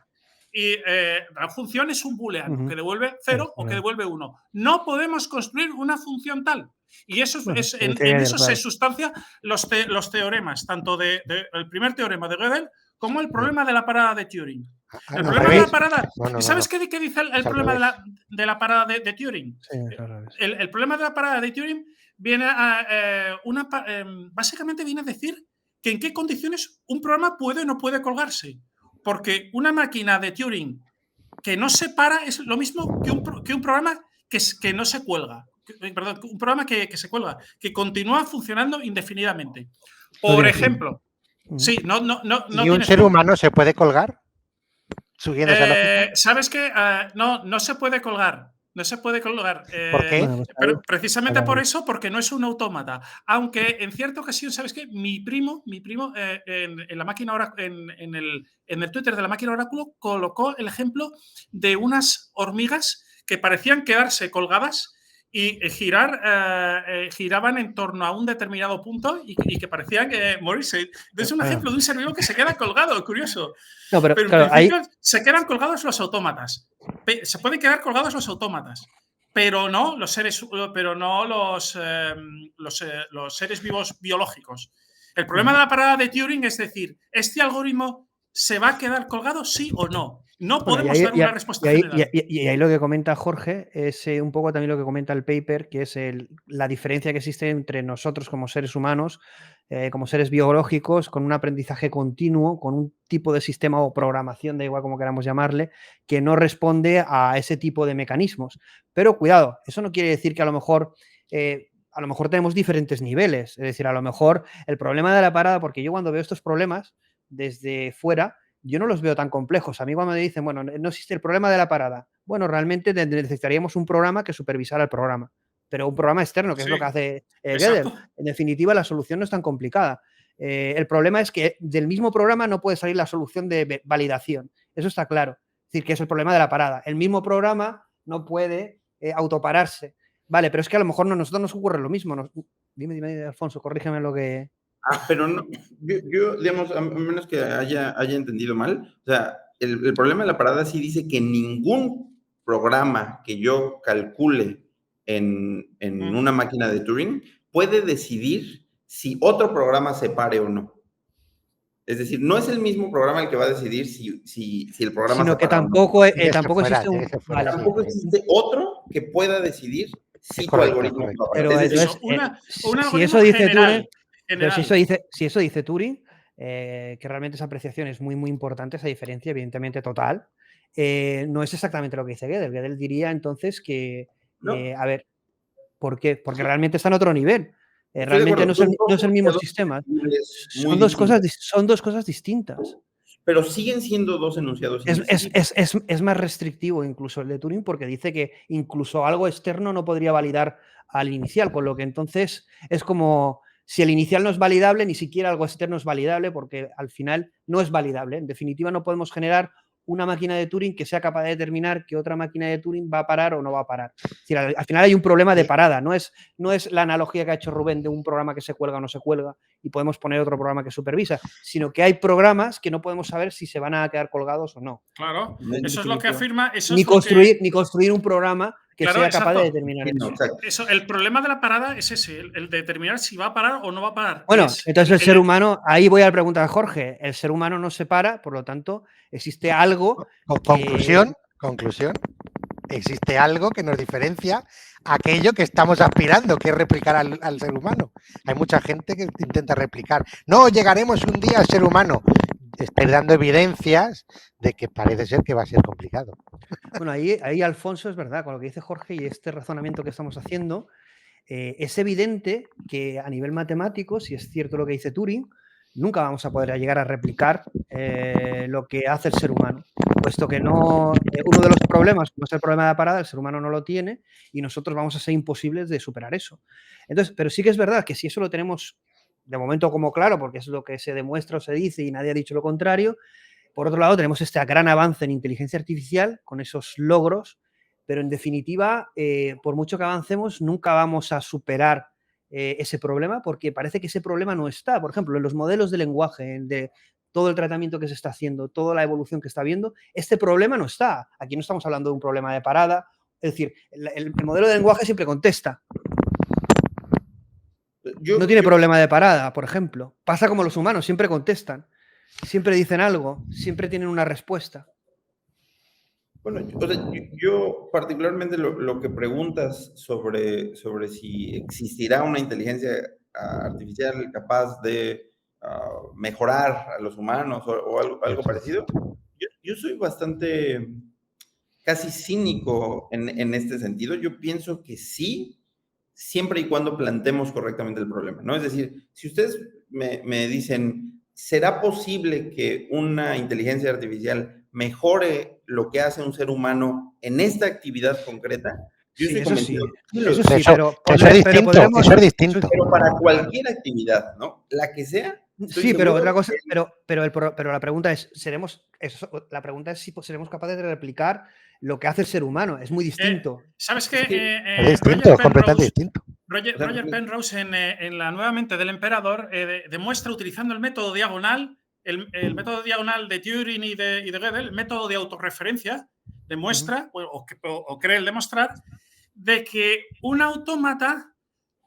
Y la función es un booleano que devuelve 0 o que devuelve 1. No podemos construir una función tal. Y eso en eso se sustancia los teoremas, tanto el primer teorema de Gödel como el problema de la parada de Turing. El problema de la parada. ¿Sabes qué dice el problema de la parada de Turing? Sí, el problema de la parada de Turing viene básicamente viene a decir que en qué condiciones un programa puede o no puede colgarse. Porque una máquina de Turing que no se para es lo mismo que un programa que no se cuelga. Perdón, un programa que se cuelga, que continúa funcionando indefinidamente. Por ejemplo, sí, ¿Y un ser humano se puede colgar? ¿Sabes qué? No se puede colgar. No se puede colgar. ¿Por qué? Pero precisamente por eso, porque no es un autómata. Aunque en cierta ocasión, ¿sabes qué? Mi primo en la máquina en el Twitter de la máquina oráculo colocó el ejemplo de unas hormigas que parecían quedarse colgadas y giraban en torno a un determinado punto y que parecían morirse. Es un ejemplo de un ser vivo que se queda colgado, curioso. No, pero claro, se quedan colgados los autómatas. Se pueden quedar colgados los autómatas, pero no los seres vivos biológicos. El problema de la parada de Turing es decir, ¿este algoritmo se va a quedar colgado, sí o no? No Bueno, podemos dar una respuesta general. y ahí lo que comenta Jorge es un poco también lo que comenta el paper, que es la diferencia que existe entre nosotros como seres humanos, como seres biológicos, con un aprendizaje continuo, con un tipo de sistema o programación, da igual como queramos llamarle, que no responde a ese tipo de mecanismos. Pero cuidado, eso no quiere decir que a lo mejor tenemos diferentes niveles. Es decir, a lo mejor el problema de la parada, porque yo cuando veo estos problemas desde fuera, yo no los veo tan complejos. A mí cuando me dicen, bueno, no existe el problema de la parada. Bueno, realmente necesitaríamos un programa que supervisara el programa, pero un programa externo, que es lo que hace Gödel. En definitiva, la solución no es tan complicada. El problema es que del mismo programa no puede salir la solución de validación. Eso está claro. Es decir, que es el problema de la parada. El mismo programa no puede autopararse. Vale, pero es que a lo mejor nosotros nos ocurre lo mismo. Dime, Alfonso, corrígeme lo que... Pero no, yo, digamos, a menos que haya entendido mal, o sea, el problema de la parada sí dice que ningún programa que yo calcule en una máquina de Turing puede decidir si otro programa se pare o no. Es decir, no es el mismo programa el que va a decidir si el programa sino se que para tampoco, o no. tampoco existe un... Vale, tampoco existe otro que pueda decidir si tu algoritmo va a parar. Pero es decir, si eso dice Turing, pero si eso dice Turing, que realmente esa apreciación es muy, muy importante, esa diferencia, evidentemente total, no es exactamente lo que dice Gödel. Gödel diría entonces que, a ver, ¿por qué? Porque realmente está en otro nivel. Realmente no es el mismo sistema. Son dos cosas distintas. Pero siguen siendo dos enunciados indistintos. Es más restrictivo incluso el de Turing porque dice que incluso algo externo no podría validar al inicial, con lo que entonces es como si el inicial no es validable, ni siquiera algo externo es validable porque al final no es validable. En definitiva, no podemos generar una máquina de Turing que sea capaz de determinar que otra máquina de Turing va a parar o no va a parar. Es decir, al final hay un problema de parada, no es la analogía que ha hecho Rubén de un programa que se cuelga o no se cuelga y podemos poner otro programa que supervisa, sino que hay programas que no podemos saber si se van a quedar colgados o no. Claro, eso es lo que afirma. Ni construir un programa que sea capaz de determinar eso. El problema de la parada es ese, el de determinar si va a parar o no va a parar. Bueno, entonces el ser humano, ahí voy a la pregunta de Jorge, el ser humano no se para, por lo tanto, existe algo... Conclusión, existe algo que nos diferencia aquello que estamos aspirando, que es replicar al ser humano. Hay mucha gente que intenta replicar. No, llegaremos un día al ser humano. Estáis dando evidencias de que parece ser que va a ser complicado. Bueno, ahí Alfonso es verdad, con lo que dice Jorge y este razonamiento que estamos haciendo, es evidente que a nivel matemático, si es cierto lo que dice Turing, nunca vamos a poder llegar a replicar lo que hace el ser humano, puesto que no, uno de los problemas, como es el problema de la parada, el ser humano no lo tiene y nosotros vamos a ser imposibles de superar eso. Entonces, pero sí que es verdad que si eso lo tenemos de momento como claro, porque es lo que se demuestra o se dice y nadie ha dicho lo contrario, por otro lado tenemos este gran avance en inteligencia artificial con esos logros, pero en definitiva, por mucho que avancemos, nunca vamos a superar ese problema porque parece que ese problema no está. Por ejemplo, en los modelos de lenguaje, de todo el tratamiento que se está haciendo, toda la evolución que está habiendo, este problema no está. Aquí no estamos hablando de un problema de parada. Es decir, el modelo de lenguaje siempre contesta. No tiene problema de parada, por ejemplo. Pasa como los humanos, siempre contestan. Siempre dicen algo, siempre tienen una respuesta. Bueno, yo particularmente lo que preguntas sobre si existirá una inteligencia artificial capaz de mejorar a los humanos o algo parecido, yo soy bastante casi cínico en este sentido. Yo pienso que sí, siempre y cuando planteemos correctamente el problema, ¿no? Es decir, si ustedes me dicen, ¿será posible que una inteligencia artificial mejore lo que hace un ser humano en esta actividad concreta? Yo estoy convencido. Eso es distinto. Pero para cualquier actividad, ¿no? La que sea. Sí, pero otra cosa, pero la pregunta es, la pregunta es si seremos capaces de replicar lo que hace el ser humano. Es muy distinto. ¿Sabes qué? Es distinto, es completamente distinto. Roger Penrose en la Nueva Mente del Emperador demuestra utilizando el método diagonal, el método diagonal de Turing y de Gödel, el método de autorreferencia, demuestra, o cree el demostrar, de que un autómata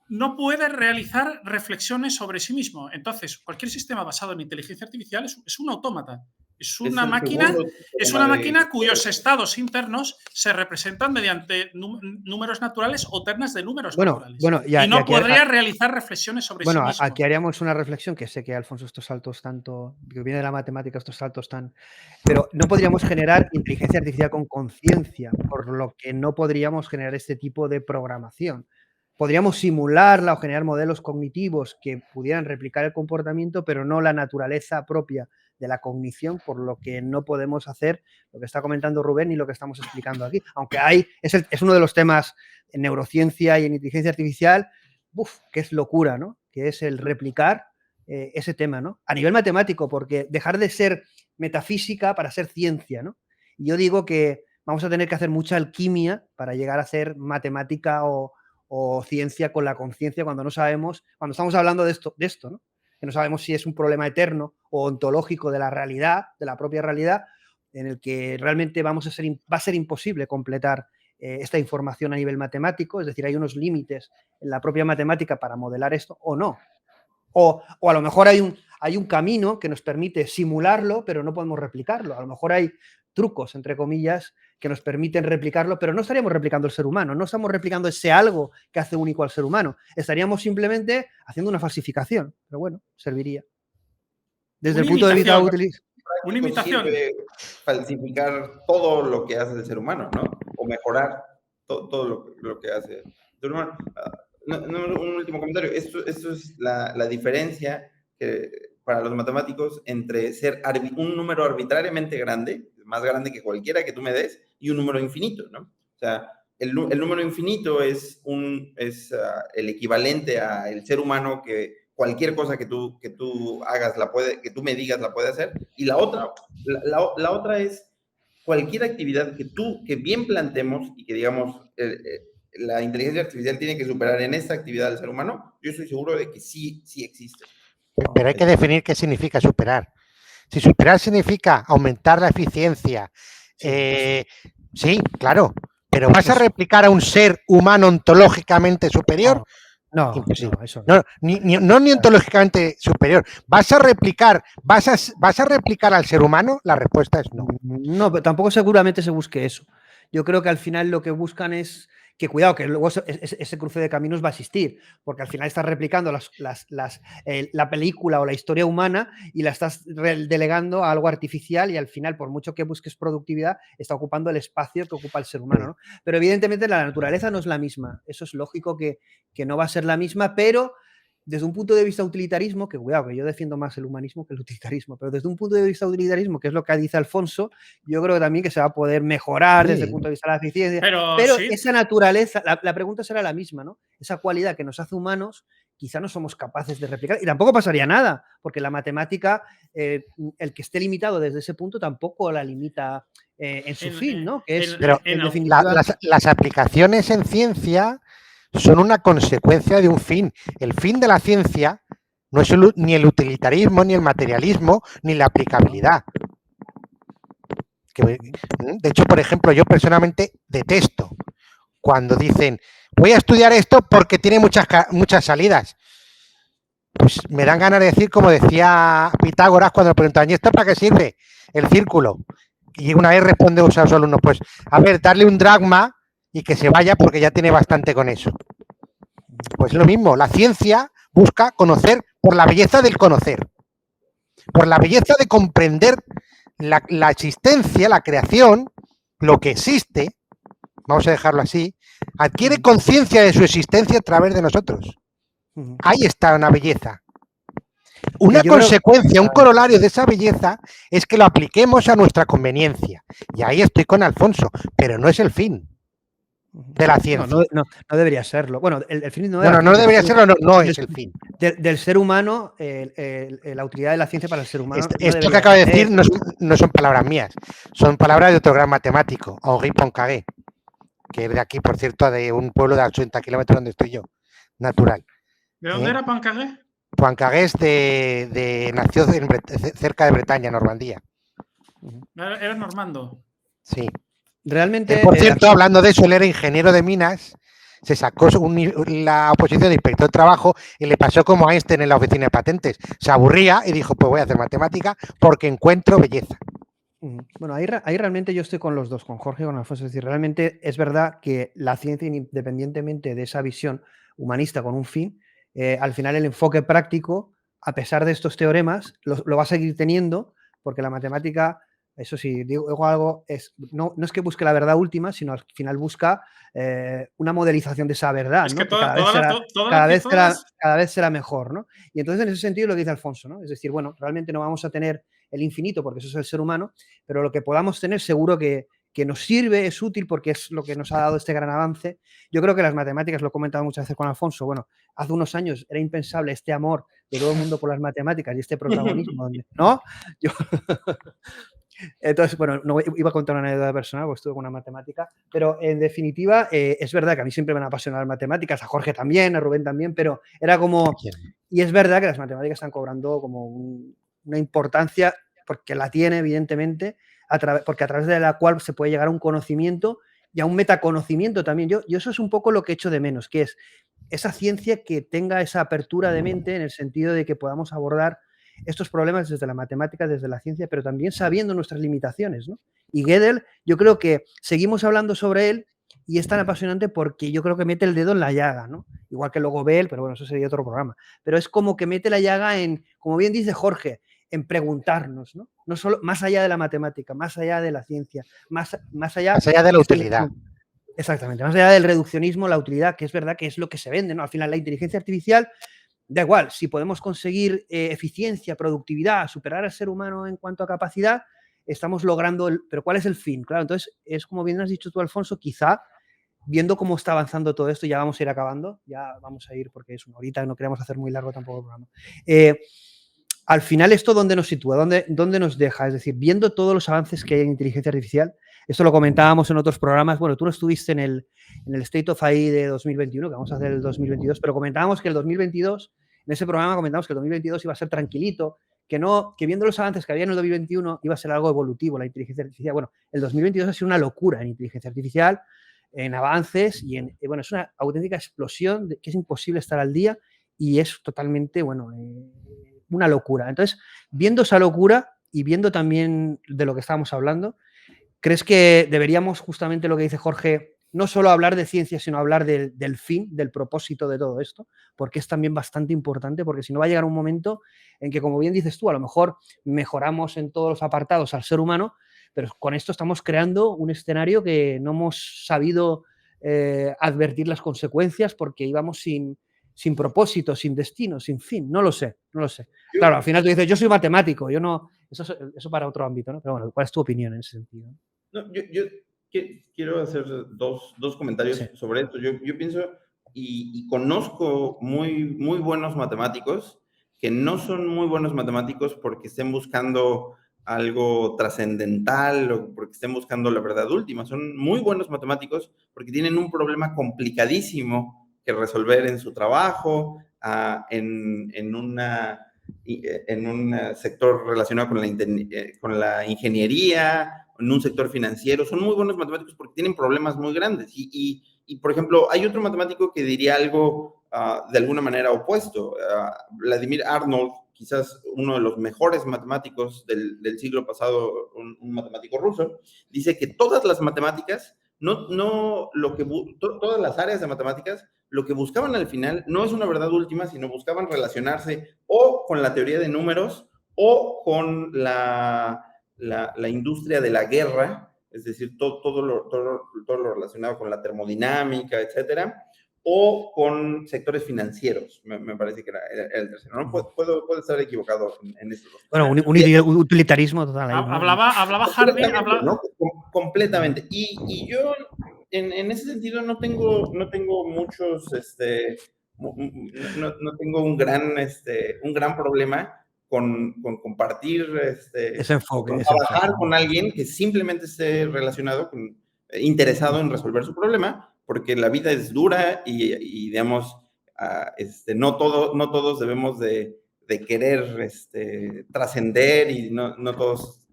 no puede realizar reflexiones sobre sí mismo. Entonces, cualquier sistema basado en inteligencia artificial es un autómata. Es una máquina cuyos estados internos se representan mediante números naturales o ternas de números naturales. Y no podría realizar reflexiones sobre sí mismo. Aquí haríamos una reflexión, que sé que Alfonso estos saltos tanto, que viene de la matemática, estos saltos tan... Pero no podríamos generar inteligencia artificial con conciencia, por lo que no podríamos generar este tipo de programación. Podríamos simularla o generar modelos cognitivos que pudieran replicar el comportamiento, pero no la naturaleza propia de la cognición, por lo que no podemos hacer lo que está comentando Rubén y lo que estamos explicando aquí. Aunque es uno de los temas en neurociencia y en inteligencia artificial, que es locura, ¿no? Que es el replicar ese tema, ¿no? A nivel matemático, porque dejar de ser metafísica para ser ciencia, ¿no? Y yo digo que vamos a tener que hacer mucha alquimia para llegar a hacer matemática o ciencia con la conciencia cuando estamos hablando de esto, ¿no? Que no sabemos si es un problema eterno o ontológico de la realidad, de la propia realidad, en el que realmente va a ser imposible completar esta información a nivel matemático, es decir, hay unos límites en la propia matemática para modelar esto o no. O a lo mejor hay un camino que nos permite simularlo, pero no podemos replicarlo. A lo mejor hay trucos, entre comillas, que nos permiten replicarlo, pero no estaríamos replicando el ser humano, no estamos replicando ese algo que hace único al ser humano. Estaríamos simplemente haciendo una falsificación, pero bueno, serviría. Desde el punto de vista útil. Una imitación. Falsificar todo lo que hace el ser humano, ¿no? O mejorar todo lo que hace el ser humano. Un último comentario. Esto es la diferencia para los matemáticos entre ser un número arbitrariamente grande, más grande que cualquiera que tú me des, y un número infinito, ¿no? O sea, el número infinito es el equivalente al ser humano, que cualquier cosa que tú hagas que tú me digas la puede hacer. Y la otra es cualquier actividad que bien planteemos y que digamos la inteligencia artificial tiene que superar en esta actividad del ser humano. Yo estoy seguro de que sí existe. Pero hay que definir qué significa superar. Si superar significa aumentar la eficiencia, sí, claro, pero ¿vas a replicar a un ser humano ontológicamente superior? No, imposible. No, eso no. No, ni ontológicamente superior. ¿Vas a replicar al ser humano? La respuesta es no. No, pero tampoco seguramente se busque eso. Yo creo que al final lo que buscan es que, cuidado, que luego ese cruce de caminos va a existir, porque al final estás replicando la película o la historia humana y la estás delegando a algo artificial, y al final, por mucho que busques productividad, está ocupando el espacio que ocupa el ser humano, ¿no? Pero evidentemente la naturaleza no es la misma. Eso es lógico que no va a ser la misma, pero desde un punto de vista utilitarismo, que cuidado, que yo defiendo más el humanismo que el utilitarismo, pero desde un punto de vista utilitarismo, que es lo que dice Alfonso, yo creo también que se va a poder mejorar desde el punto de vista de la eficiencia. Pero sí, esa naturaleza, la pregunta será la misma, ¿no? Esa cualidad que nos hace humanos, quizá no somos capaces de replicar, y tampoco pasaría nada, porque la matemática, el que esté limitado desde ese punto tampoco la limita en su fin, ¿no? Que es, en definitiva, las aplicaciones en ciencia son una consecuencia de un fin. El fin de la ciencia no es ni el utilitarismo, ni el materialismo, ni la aplicabilidad. De hecho, por ejemplo, yo personalmente detesto cuando dicen voy a estudiar esto porque tiene muchas salidas. Pues me dan ganas de decir, como decía Pitágoras cuando le preguntaban, ¿y esto para qué sirve? El círculo. Y una vez responde a sus alumnos, pues, a ver, darle un dragma y que se vaya porque ya tiene bastante con eso. Pues lo mismo, la ciencia busca conocer por la belleza del conocer, por la belleza de comprender la existencia, la creación, lo que existe, vamos a dejarlo así, adquiere conciencia de su existencia a través de nosotros. Ahí está una belleza. Una consecuencia, un corolario de esa belleza es que lo apliquemos a nuestra conveniencia. Y ahí estoy con Alfonso, pero no es el fin de la ciencia. No debería serlo. Bueno, el fin no debería serlo, no es el fin. Del ser humano, la utilidad de la ciencia para el ser humano. Esto que acabo de decir no son palabras mías, son palabras de otro gran matemático, Henri Poincaré, que es de aquí, por cierto, de un pueblo de 80 kilómetros donde estoy yo, natural. ¿De dónde era Poincaré? Poincaré nació cerca de Bretaña, Normandía. Era normando. Sí. Realmente. Por cierto, hablando de eso, él era ingeniero de minas, se sacó la oposición de inspector de trabajo y le pasó como a Einstein en la oficina de patentes. Se aburría y dijo, pues voy a hacer matemática porque encuentro belleza. Bueno, ahí realmente yo estoy con los dos, con Jorge y con Alfonso. Es decir, realmente es verdad que la ciencia, independientemente de esa visión humanista con un fin, al final el enfoque práctico, a pesar de estos teoremas, lo va a seguir teniendo, porque la matemática, eso sí, digo algo, no es que busque la verdad última, sino al final busca una modelización de esa verdad, Es ¿no? que Que cada vez será mejor, ¿no? Y entonces, en ese sentido, lo que dice Alfonso, ¿no? Es decir, bueno, realmente no vamos a tener el infinito, porque eso es el ser humano, pero lo que podamos tener seguro que nos sirve, es útil, porque es lo que nos ha dado este gran avance. Yo creo que las matemáticas, lo he comentado muchas veces con Alfonso, bueno, hace unos años era impensable este amor de todo el mundo por las matemáticas y este protagonismo, ¿no? Yo, entonces, bueno, no iba a contar una anécdota personal, porque estuve con una matemática, pero en definitiva, es verdad que a mí siempre me han apasionado las matemáticas, a Jorge también, a Rubén también, pero era como... Y es verdad que las matemáticas están cobrando como una importancia, porque la tiene, evidentemente, porque a través de la cual se puede llegar a un conocimiento y a un metaconocimiento también. Yo eso es un poco lo que echo de menos, que es esa ciencia que tenga esa apertura de mente en el sentido de que podamos abordar estos problemas desde la matemática, desde la ciencia, pero también sabiendo nuestras limitaciones, ¿no? Y Gödel, yo creo que seguimos hablando sobre él y es tan apasionante porque yo creo que mete el dedo en la llaga, ¿no? Igual que luego Bell, pero bueno, eso sería otro programa. Pero es como que mete la llaga en, como bien dice Jorge, en preguntarnos, ¿no? No solo, más allá de la matemática, más allá de la ciencia, más allá de la utilidad. Exactamente, más allá del reduccionismo, la utilidad, que es verdad que es lo que se vende, ¿no? Al final la inteligencia artificial, da igual, si podemos conseguir eficiencia, productividad, superar al ser humano en cuanto a capacidad, estamos logrando, pero ¿cuál es el fin? Claro, entonces es como bien has dicho tú, Alfonso, quizá viendo cómo está avanzando todo esto, ya vamos a ir acabando, ya vamos a ir porque es una horita, no queremos hacer muy largo tampoco el programa. Al final, ¿esto dónde nos sitúa? ¿Dónde nos deja? Es decir, viendo todos los avances que hay en inteligencia artificial, esto lo comentábamos en otros programas, bueno, tú no estuviste en el State of AI de 2021, que vamos a hacer el 2022, pero comentábamos que el 2022, en ese programa comentamos que el 2022 iba a ser tranquilito, que viendo los avances que había en el 2021 iba a ser algo evolutivo la inteligencia artificial. Bueno, el 2022 ha sido una locura en inteligencia artificial, en avances y bueno, es una auténtica explosión que es imposible estar al día y es totalmente, bueno, una locura. Entonces, viendo esa locura y viendo también de lo que estábamos hablando, ¿crees que deberíamos, justamente lo que dice Jorge, no solo hablar de ciencia, sino hablar del fin, del propósito de todo esto? Porque es también bastante importante, porque si no va a llegar un momento en que, como bien dices tú, a lo mejor mejoramos en todos los apartados al ser humano, pero con esto estamos creando un escenario que no hemos sabido advertir las consecuencias porque íbamos sin propósito, sin destino, sin fin. No lo sé. Claro, al final tú dices, yo soy matemático, yo no... Eso para otro ámbito, ¿no? Pero bueno, ¿cuál es tu opinión en ese sentido? No, yo quiero hacer dos comentarios sobre esto. Yo pienso y conozco muy buenos matemáticos que no son muy buenos matemáticos porque estén buscando algo trascendental o porque estén buscando la verdad última. Son muy buenos matemáticos porque tienen un problema complicadísimo que resolver en su trabajo, en un sector relacionado con la ingeniería, en un sector financiero. Son muy buenos matemáticos porque tienen problemas muy grandes. Y por ejemplo, hay otro matemático que diría algo de alguna manera opuesto. Vladimir Arnold, quizás uno de los mejores matemáticos del siglo pasado, un matemático ruso, dice que todas las matemáticas, todas las áreas de matemáticas, lo que buscaban al final no es una verdad última, sino buscaban relacionarse o con la teoría de números o con la industria de la guerra, es decir, todo lo relacionado con la termodinámica, etcétera, o con sectores financieros, me parece que era el tercero. ¿No? Puedo estar equivocado en esto. Bueno, un utilitarismo total. Ahí, ¿no? Hablaba Harvey. ¿No? Completamente. Y yo, en ese sentido, no tengo muchos, no tengo un gran problema con compartir, ese enfoque, con trabajar con alguien que simplemente esté interesado en resolver su problema, porque la vida es dura y digamos, no todos debemos de querer trascender y no todos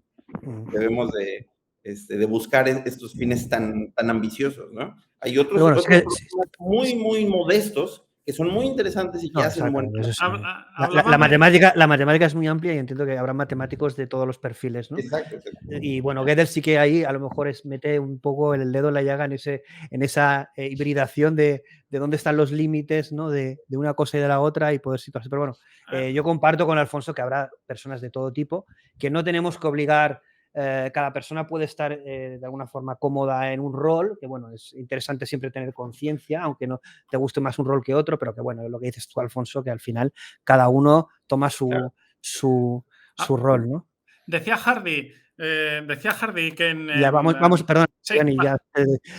debemos de buscar estos fines tan ambiciosos, ¿no? Hay otros muy modestos que son muy interesantes y que hacen buen eso sí. Hablaba La matemática es muy amplia y entiendo que habrá matemáticos de todos los perfiles, ¿no? Exacto. Y bueno, Gödel sí que ahí a lo mejor mete un poco el dedo en la llaga en esa hibridación de dónde están los límites, ¿no? de una cosa y de la otra y poder situarse. Pero bueno, yo comparto con Alfonso que habrá personas de todo tipo, que no tenemos que obligar. Cada persona puede estar de alguna forma cómoda en un rol, que bueno, es interesante siempre tener conciencia, aunque no te guste más un rol que otro, pero que bueno, es lo que dices tú, Alfonso, que al final cada uno toma su rol, ¿no? Decía Hardy que en... Ya vamos, perdón, sí, Johnny, ya,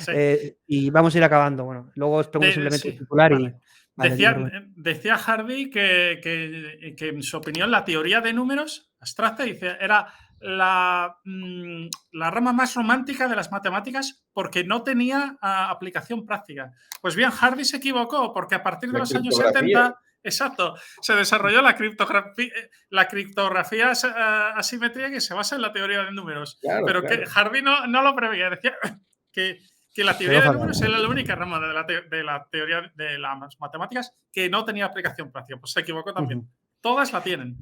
sí. y vamos a ir acabando. Bueno, luego os pregunto simplemente el titular vale. y... Vale, decía Hardy que en su opinión la teoría de números abstracta era la rama más romántica de las matemáticas porque no tenía aplicación práctica. Pues bien, Hardy se equivocó porque a partir de los años 70, exacto, se desarrolló la criptografía asimétrica que se basa en la teoría de números. Claro, pero que Hardy no lo preveía, decía que la teoría de números era la única rama de la teoría de las matemáticas que no tenía aplicación práctica. Pues se equivocó también. Todas la tienen.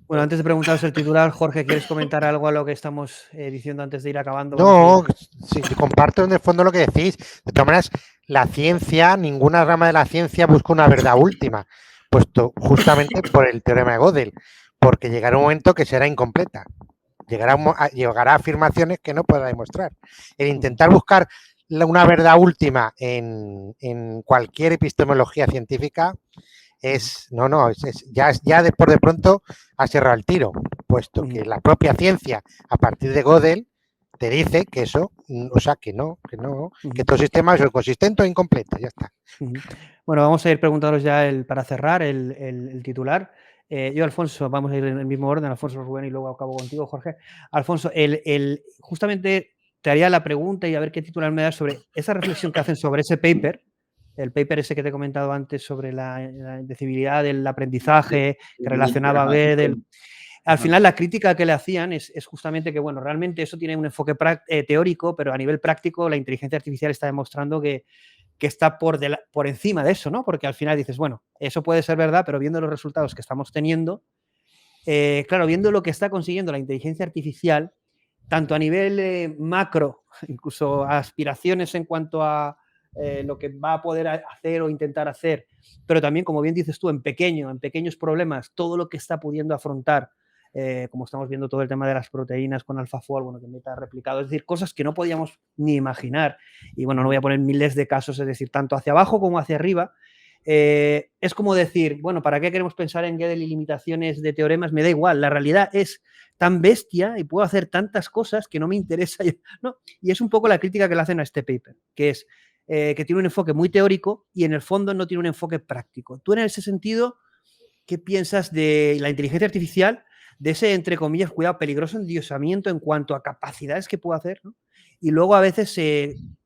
Bueno, antes de preguntaros el titular, Jorge, ¿quieres comentar algo a lo que estamos diciendo antes de ir acabando? No, sí, comparto en el fondo lo que decís. De todas maneras, la ciencia, ninguna rama de la ciencia busca una verdad última, puesto justamente por el teorema de Gödel, porque llegará un momento que será incompleta. Llegará a afirmaciones que no podrá demostrar. El intentar buscar una verdad última en cualquier epistemología científica ya por de pronto ha cerrado el tiro, puesto que la propia ciencia, a partir de Gödel, te dice que eso, o sea, que todo sistema es inconsistente o incompleto, ya está. Bueno, vamos a ir preguntándonos ya para cerrar el titular. Yo, Alfonso, vamos a ir en el mismo orden, Alfonso, Rubén, y luego acabo contigo, Jorge. Alfonso, justamente te haría la pregunta y a ver qué titular me das sobre esa reflexión que hacen sobre ese paper, el paper ese que te he comentado antes sobre la indecibilidad del aprendizaje que relacionaba a Gödel. Al final, la crítica que le hacían es justamente que, bueno, realmente eso tiene un enfoque teórico, pero a nivel práctico la inteligencia artificial está demostrando que está por encima de eso, ¿no? Porque al final dices, bueno, eso puede ser verdad, pero viendo los resultados que estamos teniendo, claro, viendo lo que está consiguiendo la inteligencia artificial, tanto a nivel macro, incluso aspiraciones en cuanto a lo que va a poder hacer o intentar hacer, pero también, como bien dices tú, en pequeños problemas, todo lo que está pudiendo afrontar, como estamos viendo todo el tema de las proteínas con AlphaFold, bueno, que meta replicado, es decir, cosas que no podíamos ni imaginar. Y bueno, no voy a poner miles de casos, es decir, tanto hacia abajo como hacia arriba. Es como decir, bueno, ¿para qué queremos pensar en Gödel y limitaciones de teoremas? Me da igual, la realidad es tan bestia y puedo hacer tantas cosas que no me interesa, ¿no? Y es un poco la crítica que le hacen a este paper, que es que tiene un enfoque muy teórico y en el fondo no tiene un enfoque práctico. Tú en ese sentido, ¿qué piensas de la inteligencia artificial, de ese, entre comillas, cuidado, peligroso endiosamiento en cuanto a capacidades que puede hacer, ¿no? Y luego a veces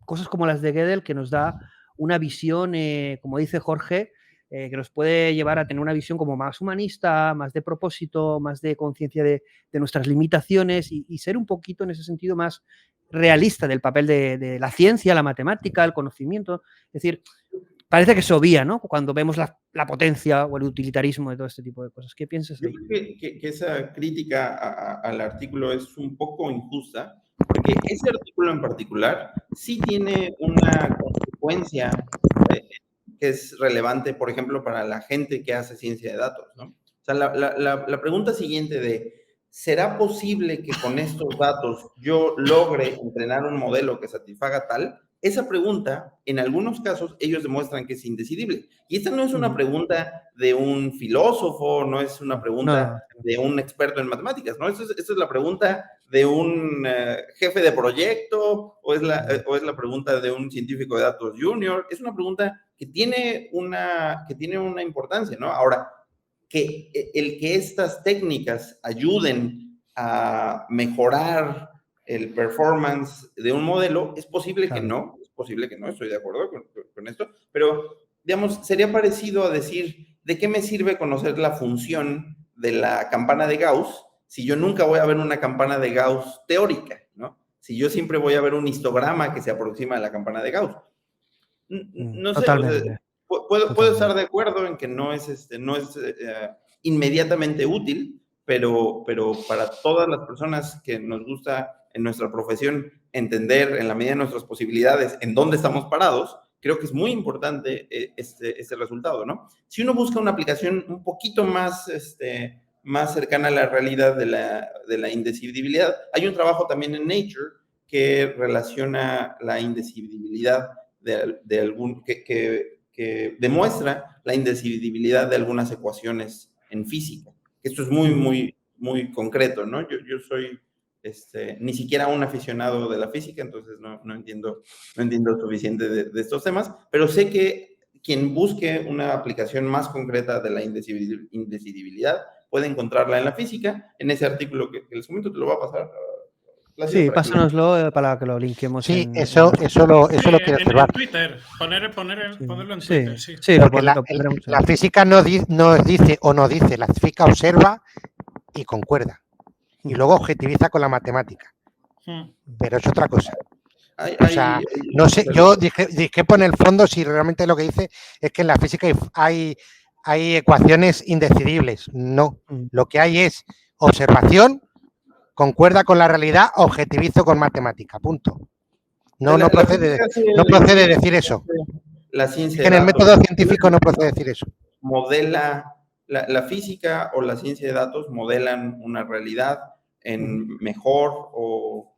cosas como las de Gödel que nos da una visión, como dice Jorge, que nos puede llevar a tener una visión como más humanista, más de propósito, más de conciencia de nuestras limitaciones y ser un poquito en ese sentido más realista del papel de la ciencia, la matemática, el conocimiento. Es decir, parece que se obvia, ¿no? Cuando vemos la potencia o el utilitarismo de todo este tipo de cosas. ¿Qué piensas de ello? Yo creo que esa crítica al artículo es un poco injusta, porque ese artículo en particular sí tiene una consecuencia que es relevante, por ejemplo, para la gente que hace ciencia de datos, ¿no? O sea, la pregunta siguiente de, ¿será posible que con estos datos yo logre entrenar un modelo que satisfaga tal? Esa pregunta, en algunos casos, ellos demuestran que es indecidible. Y esta no es una pregunta de un filósofo, no es una pregunta de un experto en matemáticas, ¿no? Esta es la pregunta de un jefe de proyecto o es la pregunta de un científico de datos junior. Es una pregunta que tiene una importancia, ¿no? Ahora, que estas técnicas ayuden a mejorar el performance de un modelo, es posible que no, estoy de acuerdo con esto, pero, digamos, sería parecido a decir, ¿de qué me sirve conocer la función de la campana de Gauss si yo nunca voy a ver una campana de Gauss teórica, ¿no? Si yo siempre voy a ver un histograma que se aproxima a la campana de Gauss. No sé, puedo estar de acuerdo en que no es inmediatamente útil, pero para todas las personas que nos gusta en nuestra profesión entender en la medida de nuestras posibilidades en dónde estamos parados, creo que es muy importante este resultado, ¿no? Si uno busca una aplicación un poquito más cercana a la realidad de la indecidibilidad, hay un trabajo también en Nature que relaciona la indecidibilidad que demuestra la indecidibilidad de algunas ecuaciones en física. Esto es muy concreto, ¿no? Yo soy ni siquiera un aficionado de la física, entonces no entiendo suficiente de estos temas, pero sé que quien busque una aplicación más concreta de la indecidibilidad puede encontrarla en la física. En ese artículo que les comento, te lo voy a pasar. Sí, pásanoslo para que lo linquemos. Sí, eso lo quiero observar. En Twitter, ponerlo en Twitter, sí. Sí, porque la física no dice, la física observa y concuerda. Y luego objetiviza con la matemática. Pero es otra cosa. O sea, no sé, yo discrepo en el fondo si realmente lo que dice es que en la física hay ecuaciones indecidibles. No, lo que hay es observación, concuerda con la realidad, objetivizo con matemática, punto. No procede decir eso. La ciencia en el método científico no procede decir eso. Modela, la física o la ciencia de datos modelan una realidad en mejor o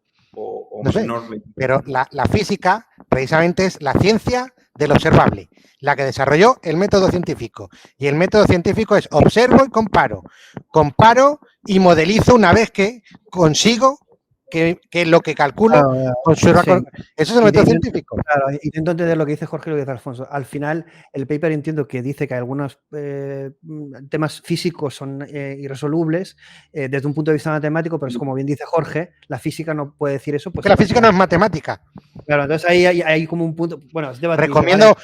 no sé, menor medida. Pero la física precisamente es la ciencia del observable, la que desarrolló el método científico. Y el método científico es observo y comparo. Comparo y modelizo una vez que consigo que lo que calculo conserva. Sí. Eso es el método científico. Claro, intento entender lo que dice Jorge y lo que dice Alfonso. Al final, el paper entiendo que dice que algunos temas físicos son irresolubles desde un punto de vista matemático, pero es como bien dice Jorge, la física no puede decir eso. Porque la física no es matemática. Claro, entonces ahí hay como un punto. Bueno, es recomiendo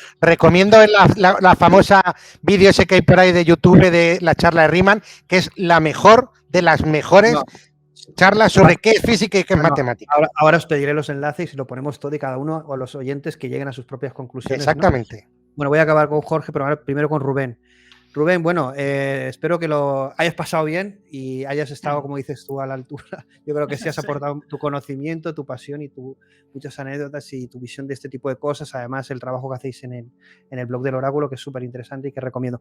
la famosa vídeo ese que hay por ahí de YouTube de la charla de Riemann, que es la mejor de las mejores. No. Charlas sobre qué es física y qué es matemática. Ahora os pediré los enlaces y lo ponemos todo y cada uno o los oyentes que lleguen a sus propias conclusiones. Exactamente. ¿No? Bueno, voy a acabar con Jorge, pero ahora primero con Rubén. Rubén, bueno, espero que lo hayas pasado bien y hayas estado, como dices tú, a la altura. Yo creo que sí has aportado tu conocimiento, tu pasión y muchas anécdotas y tu visión de este tipo de cosas. Además, el trabajo que hacéis en el blog del Oráculo, que es súper interesante y que recomiendo.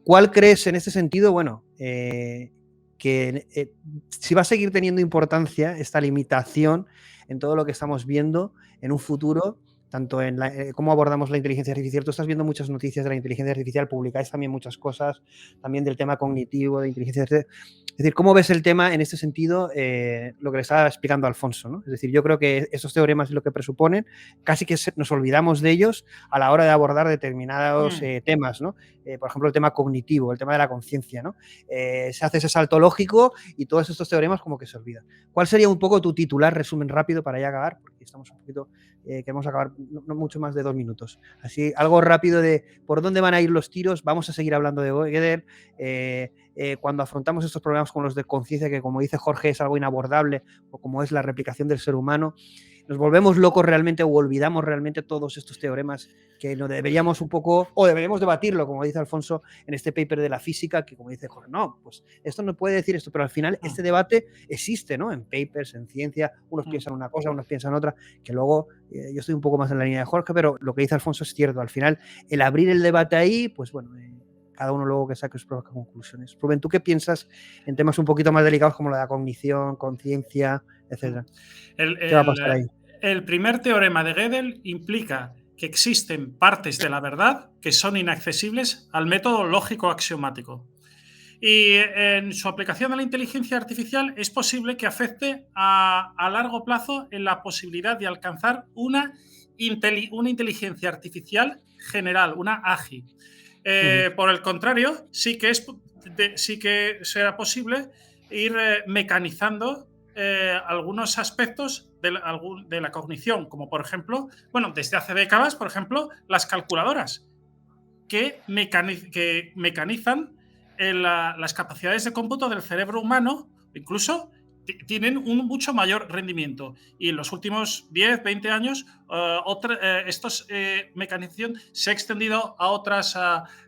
¿Cuál crees en este sentido? Bueno, que si va a seguir teniendo importancia esta limitación en todo lo que estamos viendo en un futuro, tanto en cómo abordamos la inteligencia artificial. Tú estás viendo muchas noticias de la inteligencia artificial, publicáis también muchas cosas, también del tema cognitivo, de inteligencia artificial. Es decir, ¿cómo ves el tema en este sentido, lo que le estaba explicando Alfonso, ¿no? Es decir, yo creo que esos teoremas y lo que presuponen, casi que nos olvidamos de ellos a la hora de abordar determinados temas, ¿no? Por ejemplo, el tema cognitivo, el tema de la conciencia, ¿no? Se hace ese salto lógico y todos estos teoremas como que se olvidan. ¿Cuál sería un poco tu titular, resumen rápido para ya acabar? Porque estamos un poquito, queremos acabar no mucho más de 2 minutos. Así, algo rápido de por dónde van a ir los tiros. Vamos a seguir hablando de Gödel. Cuando afrontamos estos problemas con los de conciencia, que como dice Jorge es algo inabordable, o como es la replicación del ser humano, nos volvemos locos realmente o olvidamos realmente todos estos teoremas que no deberíamos un poco, o deberíamos debatirlo, como dice Alfonso en este paper de la física, que como dice Jorge, no, pues esto no puede decir esto, pero al final este debate existe, ¿no? En papers, en ciencia, unos piensan una cosa, unos piensan otra, que luego yo estoy un poco más en la línea de Jorge, pero lo que dice Alfonso es cierto, al final el abrir el debate ahí, pues bueno, cada uno luego que saque sus propias conclusiones. Rubén, ¿tú qué piensas en temas un poquito más delicados como la de cognición, conciencia, etcétera? ¿Qué va a pasar ahí? El primer teorema de Gödel implica que existen partes de la verdad que son inaccesibles al método lógico axiomático. Y en su aplicación a la inteligencia artificial es posible que afecte a largo plazo en la posibilidad de alcanzar una inteligencia artificial general, una AGI. Por el contrario, sí que será posible ir mecanizando algunos aspectos de la cognición, como por ejemplo, bueno, desde hace décadas, por ejemplo, las calculadoras, que mecanizan las capacidades de cómputo del cerebro humano, incluso tienen un mucho mayor rendimiento. Y en los últimos 10, 20 años, esta mecanización se ha extendido a otras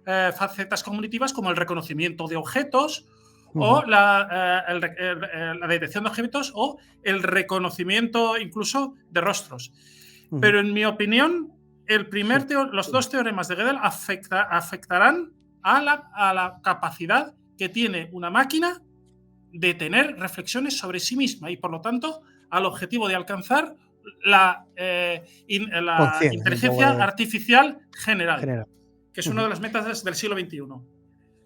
facetas cognitivas como el reconocimiento de objetos o la detección de objetos o el reconocimiento incluso de rostros. Pero en mi opinión, los dos teoremas de Gödel afectarán a la capacidad que tiene una máquina de tener reflexiones sobre sí misma y, por lo tanto, al objetivo de alcanzar la inteligencia artificial general, que es una de las metas del siglo XXI.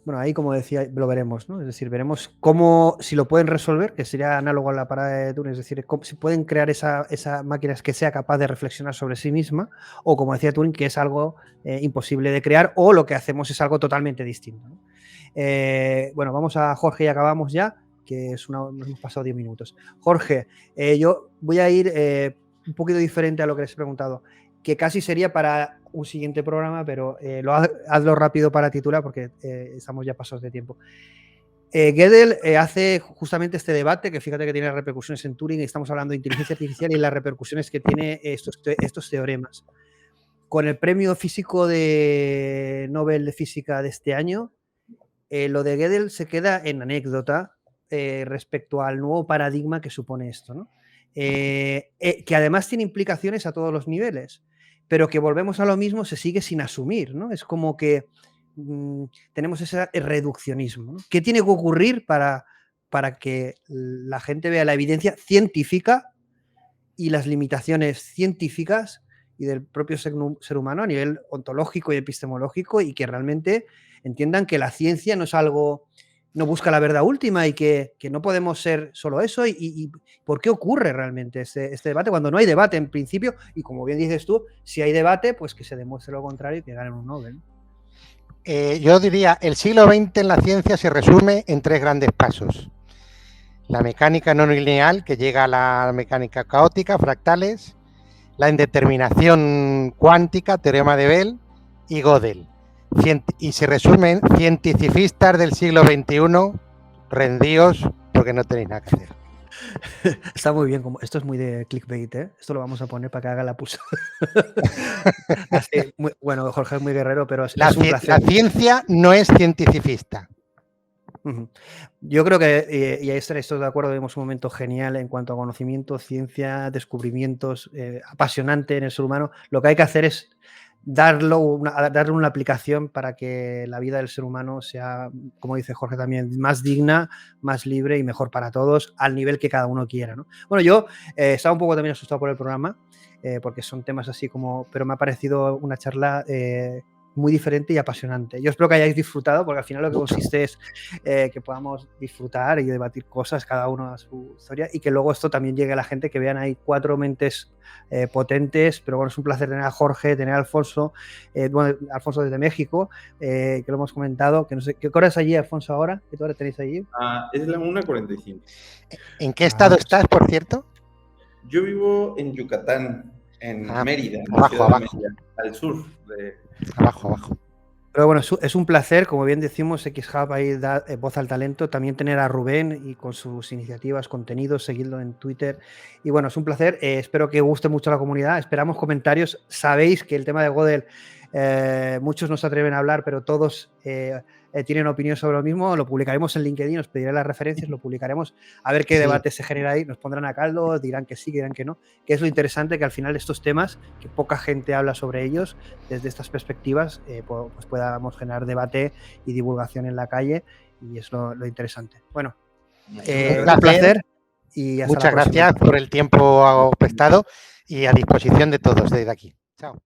Bueno, ahí, como decía, lo veremos, ¿no? Es decir, veremos cómo, si lo pueden resolver, que sería análogo a la parada de Turing, es decir, si pueden crear esa máquina que sea capaz de reflexionar sobre sí misma, o como decía Turing, que es algo imposible de crear, o lo que hacemos es algo totalmente distinto, ¿no? Bueno, vamos a Jorge y acabamos ya, que nos hemos pasado 10 minutos. Jorge, yo voy a ir un poquito diferente a lo que les he preguntado, que casi sería para un siguiente programa, pero hazlo rápido para titular porque estamos ya pasados de tiempo. Gödel hace justamente este debate, que fíjate que tiene repercusiones en Turing, y estamos hablando de inteligencia artificial y las repercusiones que tiene estos teoremas. Con el premio físico de Nobel de Física de este año, lo de Gödel se queda en anécdota respecto al nuevo paradigma que supone esto, ¿no? Que además tiene implicaciones a todos los niveles, pero que volvemos a lo mismo, se sigue sin asumir, ¿no? Es como que tenemos ese reduccionismo, ¿no? ¿Qué tiene que ocurrir para que la gente vea la evidencia científica y las limitaciones científicas y del propio ser humano a nivel ontológico y epistemológico, y que realmente entiendan que la ciencia no es algo, no busca la verdad última y que no podemos ser solo eso? ¿Y por qué ocurre realmente este debate cuando no hay debate en principio? Y como bien dices tú, si hay debate, pues que se demuestre lo contrario y que ganen un Nobel. Yo diría, el siglo XX en la ciencia se resume en 3 grandes pasos. La mecánica no lineal, que llega a la mecánica caótica, fractales, la indeterminación cuántica, teorema de Bell, y Gödel. Y se resumen: cientificistas del siglo XXI, rendíos porque no tenéis nada que hacer. Está muy bien, esto es muy de clickbait, ¿eh? Esto lo vamos a poner para que haga la pulsa. Bueno, Jorge es muy guerrero, pero es un placer. La ciencia no es cientificista. Yo creo que, y ahí estaréis todos de acuerdo, vemos un momento genial en cuanto a conocimiento, ciencia, descubrimientos, apasionante en el ser humano. Lo que hay que hacer es darle una aplicación para que la vida del ser humano sea, como dice Jorge también, más digna, más libre y mejor para todos, al nivel que cada uno quiera, ¿no? Bueno, yo estaba un poco también asustado por el programa, porque son temas así pero me ha parecido una charla muy diferente y apasionante. Yo espero que hayáis disfrutado, porque al final lo que consiste es que podamos disfrutar y debatir cosas, cada uno a su historia, y que luego esto también llegue a la gente, que vean ahí 4 mentes potentes. Pero bueno, es un placer tener a Jorge, tener a Alfonso, Alfonso desde México, que lo hemos comentado, que no sé, ¿qué hora es allí, Alfonso, ahora? ¿Qué hora tenéis allí? Es la 1:45. ¿En qué estado estás, por cierto? Yo vivo en Yucatán, en Mérida, abajo, Mérida, al sur de... Abajo. Pero bueno, es un placer, como bien decimos, XHub ahí da voz al talento, también tener a Rubén y con sus iniciativas, contenidos, seguirlo en Twitter. Y bueno, es un placer, espero que guste mucho a la comunidad, esperamos comentarios. Sabéis que el tema de Gödel, muchos no se atreven a hablar, pero todos tienen opinión sobre lo mismo. Lo publicaremos en LinkedIn, os pediré las referencias, lo publicaremos, a ver qué debate se genera ahí, nos pondrán a caldo, dirán que sí, dirán que no, que es lo interesante, que al final estos temas, que poca gente habla sobre ellos, desde estas perspectivas, pues podamos generar debate y divulgación en la calle, y es lo interesante. Bueno, un placer y hasta muchas la próxima. Gracias por el tiempo prestado y a disposición de todos desde aquí. Chao.